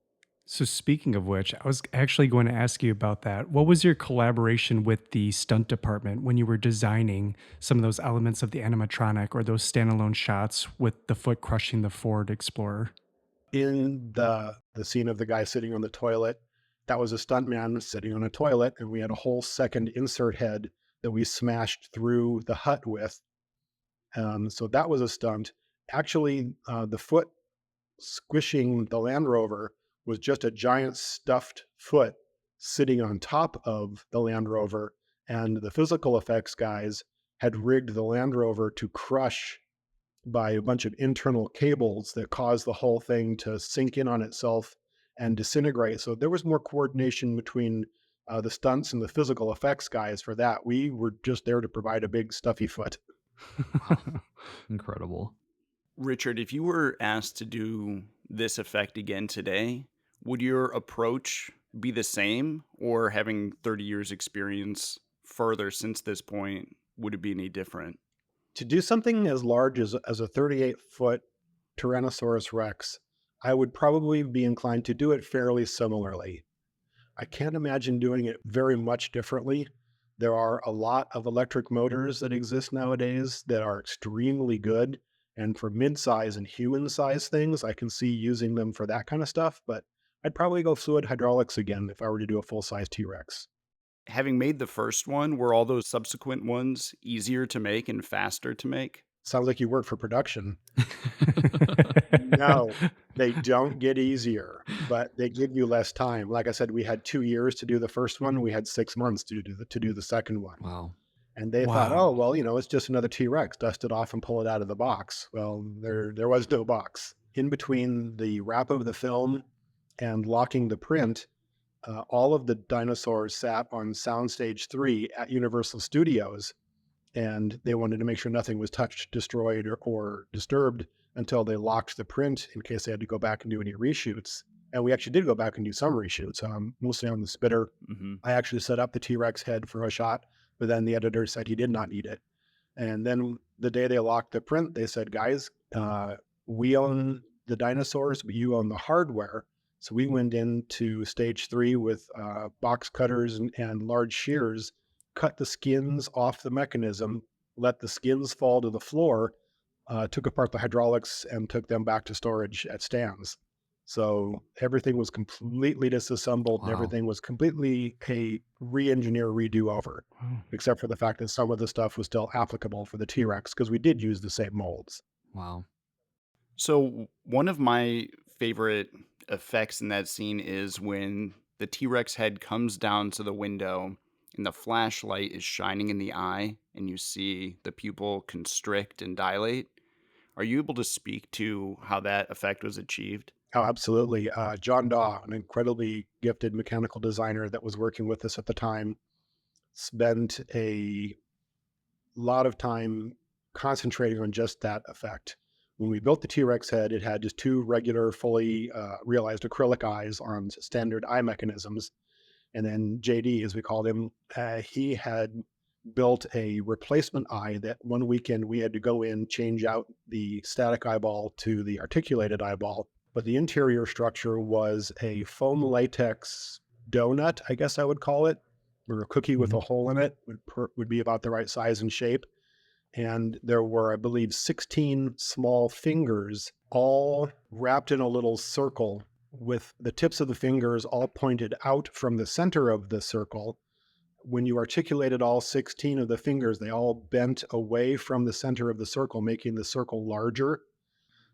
So speaking of which, I was actually going to ask you about that. What was your collaboration with the stunt department when you were designing some of those elements of the animatronic or those standalone shots with the foot crushing the Ford Explorer? In the scene of the guy sitting on the toilet, that was a stuntman sitting on a toilet, and we had a whole second insert head that we smashed through the hut with. So that was a stunt. Actually, the foot squishing the Land Rover was just a giant stuffed foot sitting on top of the Land Rover, and the physical effects guys had rigged the Land Rover to crush by a bunch of internal cables that caused the whole thing to sink in on itself and disintegrate. So there was more coordination between the stunts and the physical effects guys for that. We were just there to provide a big stuffy foot. Incredible. Richard, if you were asked to do this effect again today, would your approach be the same, or having 30 years experience further since this point, would it be any different? To do something as large as a 38-foot Tyrannosaurus Rex, I would probably be inclined to do it fairly similarly. I can't imagine doing it very much differently. There are a lot of electric motors that exist nowadays that are extremely good. And for mid-size and human-size things, I can see using them for that kind of stuff. But I'd probably go fluid hydraulics again if I were to do a full-size T-Rex. Having made the first one, were all those subsequent ones easier to make and faster to make? Sounds like you work for production. No, they don't get easier, but they give you less time. Like I said, we had 2 years to do the first one. We had 6 months to do the second one. Wow. And they thought, oh, well, it's just another T-Rex. Dust it off and pull it out of the box. Well, there was no box. In between the wrap of the film and locking the print, all of the dinosaurs sat on Soundstage 3 at Universal Studios, and they wanted to make sure nothing was touched, destroyed, or disturbed until they locked the print in case they had to go back and do any reshoots. And we actually did go back and do some reshoots, mostly on the spitter. Mm-hmm. I actually set up the T-Rex head for a shot, but then the editor said he did not need it. And then the day they locked the print, they said, guys, we own the dinosaurs, but you own the hardware. So we went into stage 3 with box cutters and large shears, cut the skins off the mechanism, let the skins fall to the floor, took apart the hydraulics and took them back to storage at stands. So everything was completely disassembled. Wow. And everything was completely a re-engineer, redo over, except for the fact that some of the stuff was still applicable for the T-Rex because we did use the same molds. Wow. So one of my favorite effects in that scene is when the T-Rex head comes down to the window and the flashlight is shining in the eye and you see the pupil constrict and dilate. Are you able to speak to how that effect was achieved? Oh, absolutely. John Daw, an incredibly gifted mechanical designer that was working with us at the time, spent a lot of time concentrating on just that effect. When we built the T-Rex head, it had just 2 regular, fully realized acrylic eyes on standard eye mechanisms. And then JD, as we called him, he had built a replacement eye that one weekend we had to go in, change out the static eyeball to the articulated eyeball. But the interior structure was a foam latex donut, I guess I would call it, or a cookie with a hole in it would be about the right size and shape. And there were, I believe, 16 small fingers all wrapped in a little circle with the tips of the fingers all pointed out from the center of the circle. When you articulated all 16 of the fingers, they all bent away from the center of the circle, making the circle larger.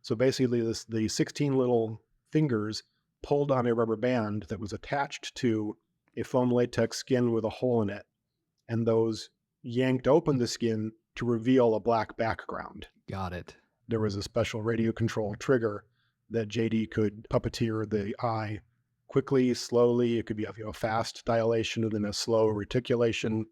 So basically, the 16 little fingers pulled on a rubber band that was attached to a foam latex skin with a hole in it. And those yanked open the skin to reveal a black background. Got it. There was a special radio control trigger that JD could puppeteer the eye quickly, slowly. It could be a fast dilation and then a slow reticulation.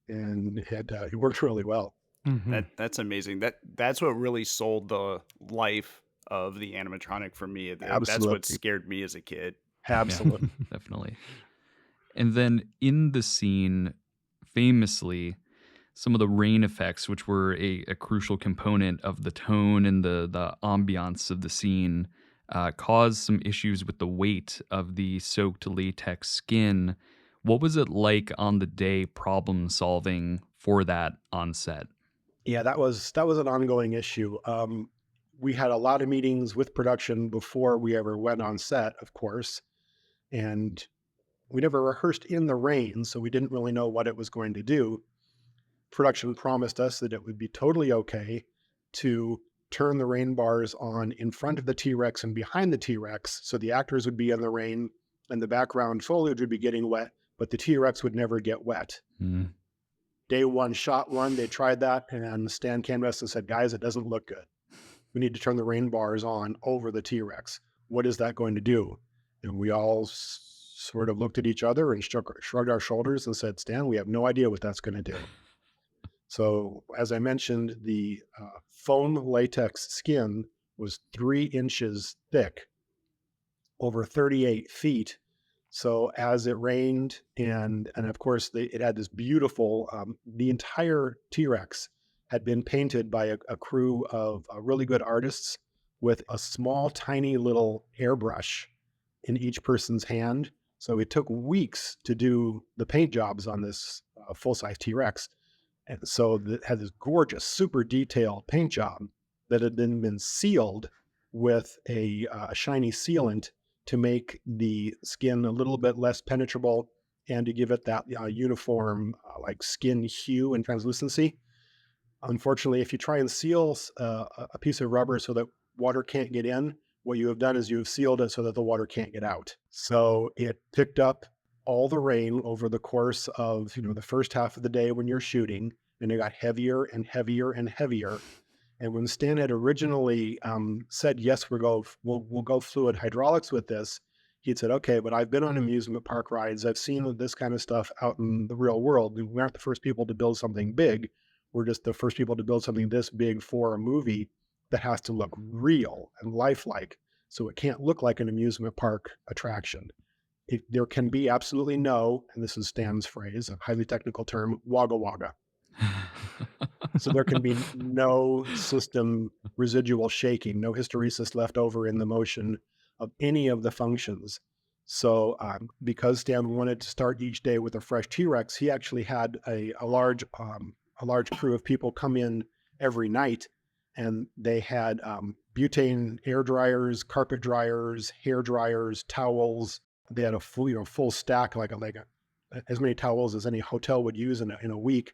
And it worked really well. Mm-hmm. That's amazing. That's what really sold the life of the animatronic for me. That's Absolutely. what scared me as a kid. Absolutely. Yeah, definitely. And then in the scene, famously, some of the rain effects, which were a crucial component of the tone and the ambiance of the scene, caused some issues with the weight of the soaked latex skin. What was it like on the day problem solving for that on set? Yeah, that was an ongoing issue. We had a lot of meetings with production before we ever went on set, of course, and we never rehearsed in the rain, so we didn't really know what it was going to do. Production promised us that it would be totally okay, to turn the rain bars on in front of the T-Rex and behind the T-Rex. So the actors would be in the rain and the background foliage would be getting wet, but the T-Rex would never get wet. Mm. Day one, shot one, they tried that, and Stan came to us and said, guys, it doesn't look good. We need to turn the rain bars on over the T-Rex. What is that going to do? And we all sort of looked at each other and shrugged our shoulders and said, Stan, we have no idea what that's going to do. So as I mentioned, the foam latex skin was 3 inches thick, over 38 feet. So as it rained, and of course it had this beautiful, the entire T-Rex had been painted by a crew of really good artists with a small, tiny little airbrush in each person's hand. So it took weeks to do the paint jobs on this full-size T-Rex. And so it had this gorgeous, super detailed paint job that had then been sealed with a shiny sealant to make the skin a little bit less penetrable and to give it that uniform like skin hue and translucency. Unfortunately, if you try and seal a piece of rubber so that water can't get in, what you have done is you have sealed it so that the water can't get out. So it picked up all the rain over the course of the first half of the day when you're shooting, and it got heavier and heavier and heavier. And when Stan had originally said, yes, we'll go fluid hydraulics with this, he'd said, okay, but I've been on amusement park rides. I've seen this kind of stuff out in the real world. We aren't the first people to build something big. We're just the first people to build something this big for a movie that has to look real and lifelike. So it can't look like an amusement park attraction. There can be absolutely no, and this is Stan's phrase, a highly technical term, wagga wagga. So there can be no system residual shaking, no hysteresis left over in the motion of any of the functions. So because Stan wanted to start each day with a fresh T-Rex, he actually had a large crew of people come in every night, and they had butane air dryers, carpet dryers, hair dryers, towels. They had a full stack, like as many towels as any hotel would use in a week.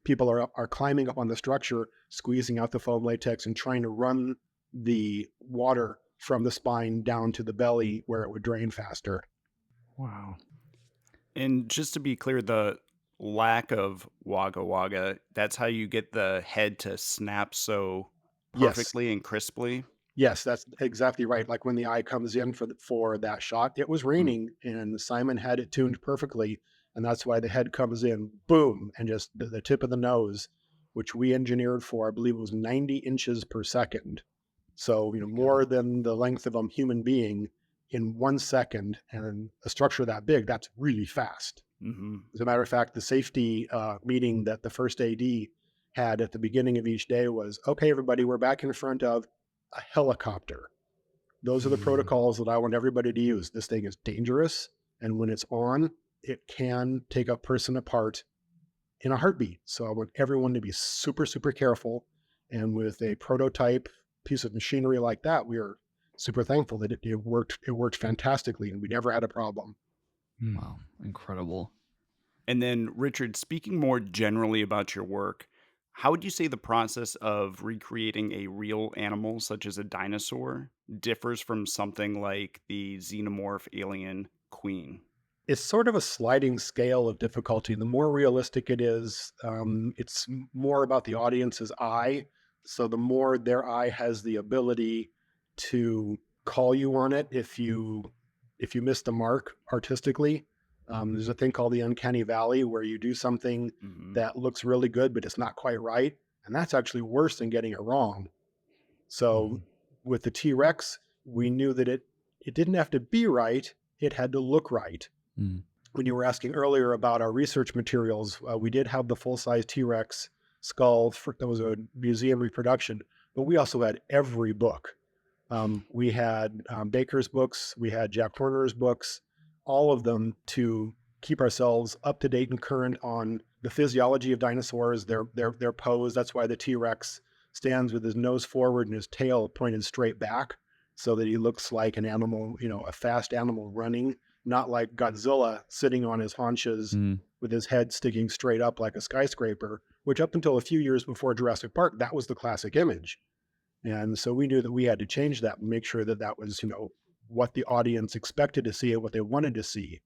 People are climbing up on the structure, squeezing out the foam latex and trying to run the water from the spine down to the belly where it would drain faster. Wow. And just to be clear, the lack of wagga wagga, that's how you get the head to snap so perfectly and crisply? Yes, that's exactly right. Like when the eye comes in for that shot, it was raining and Simon had it tuned perfectly. And that's why the head comes in, boom, and just the tip of the nose, which we engineered for, I believe it was 90 inches per second. So, more than the length of a human being in 1 second, and a structure that big, that's really fast. Mm-hmm. As a matter of fact, the safety meeting that the first AD had at the beginning of each day was, okay, everybody, we're back in front of a helicopter. Those are the protocols that I want everybody to use. This thing is dangerous, and when it's on, it can take a person apart in a heartbeat. So I want everyone to be super, super careful. And with a prototype piece of machinery like that, we are super thankful that it worked fantastically, and we never had a problem. Wow, incredible. And then, Richard, speaking more generally about your work, how would you say the process of recreating a real animal, such as a dinosaur, differs from something like the xenomorph alien Queen? It's sort of a sliding scale of difficulty. The more realistic it is, it's more about the audience's eye. So the more their eye has the ability to call you on it if you miss the mark artistically. There's a thing called the uncanny valley where you do something that looks really good, but it's not quite right. And that's actually worse than getting it wrong. So with the T-Rex, we knew that it didn't have to be right. It had to look right. When you were asking earlier about our research materials, we did have the full-size T-Rex skull that was a museum reproduction, but we also had every book. We had Baker's books, we had Jack Horner's books, all of them to keep ourselves up to date and current on the physiology of dinosaurs, their pose. That's why the T-Rex stands with his nose forward and his tail pointed straight back so that he looks like an animal, a fast animal running not like Godzilla sitting on his haunches with his head sticking straight up like a skyscraper, which up until a few years before Jurassic Park, that was the classic image. And so we knew that we had to change that and make sure that that was, what the audience expected to see and what they wanted to see.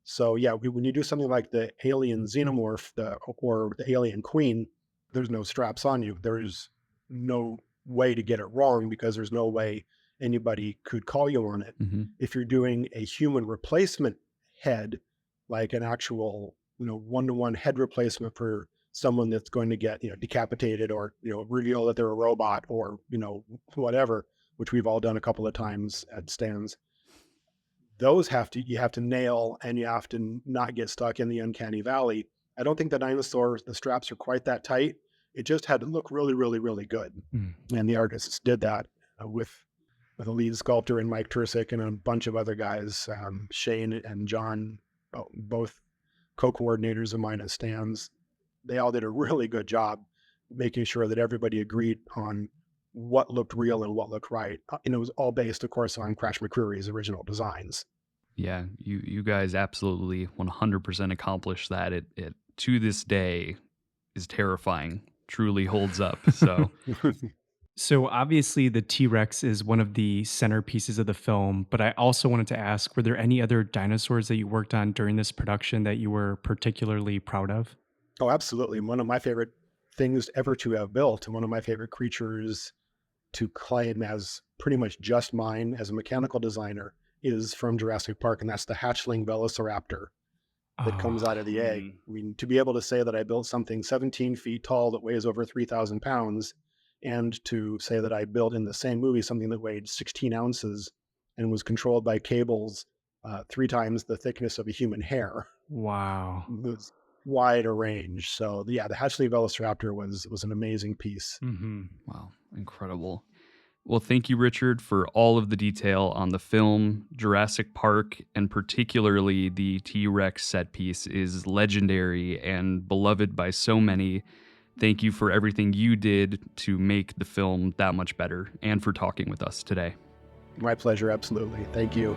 So yeah, when you do something like the alien xenomorph or the alien queen, there's no straps on you. There's no way to get it wrong because there's no way anybody could call you on it. If you're doing a human replacement head, like an actual, one-to-one head replacement for someone that's going to get, decapitated or, reveal that they're a robot or, whatever, which we've all done a couple of times at stands. Those you have to nail, and you have to not get stuck in the uncanny valley. I don't think the Dinosaur, the straps are quite that tight. It just had to look really, really, really good. And the artists did that with a lead sculptor and Mike Tursick and a bunch of other guys, Shane and John, both co-coordinators of mine at stands. They all did a really good job making sure that everybody agreed on what looked real and what looked right. And it was all based, of course, on Crash McCreary's original designs. Yeah, you guys absolutely 100% accomplished that. It to this day is terrifying, truly holds up. So So obviously the T-Rex is one of the centerpieces of the film, but I also wanted to ask, were there any other dinosaurs that you worked on during this production that you were particularly proud of? Oh, absolutely. One of my favorite things ever to have built, and one of my favorite creatures to claim as pretty much just mine as a mechanical designer, is from Jurassic Park, and that's the hatchling velociraptor that comes out of the egg. I mean, to be able to say that I built something 17 feet tall that weighs over 3,000 pounds, and to say that I built in the same movie something that weighed 16 ounces and was controlled by cables 3 times the thickness of a human hair. Wow. It was wide a range. So yeah, the hatchling velociraptor was an amazing piece. Wow, incredible. Well, thank you, Richard, for all of the detail on the film. Jurassic Park, and particularly the T-Rex set piece, is legendary and beloved by so many. Thank you for everything you did to make the film that much better, and for talking with us today. My pleasure, absolutely. Thank you.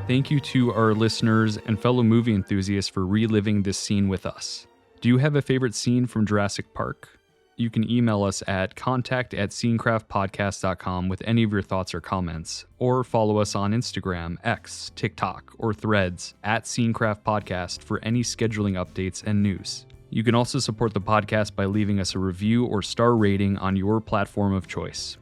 Thank you to our listeners and fellow movie enthusiasts for reliving this scene with us. Do you have a favorite scene from Jurassic Park? You can email us at contact@scenecraftpodcast.com with any of your thoughts or comments, or follow us on Instagram, X, TikTok, or Threads @ScenecraftPodcast for any scheduling updates and news. You can also support the podcast by leaving us a review or star rating on your platform of choice.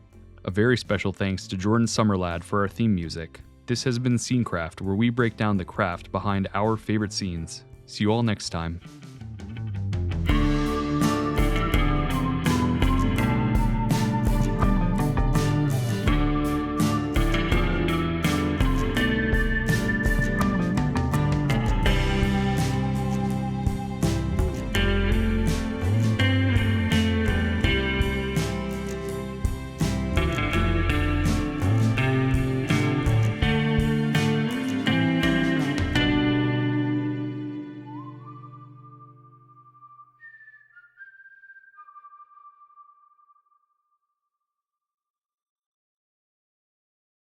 A very special thanks to Jordan Summerlad for our theme music. This has been Scenecraft, where we break down the craft behind our favorite scenes. See you all next time.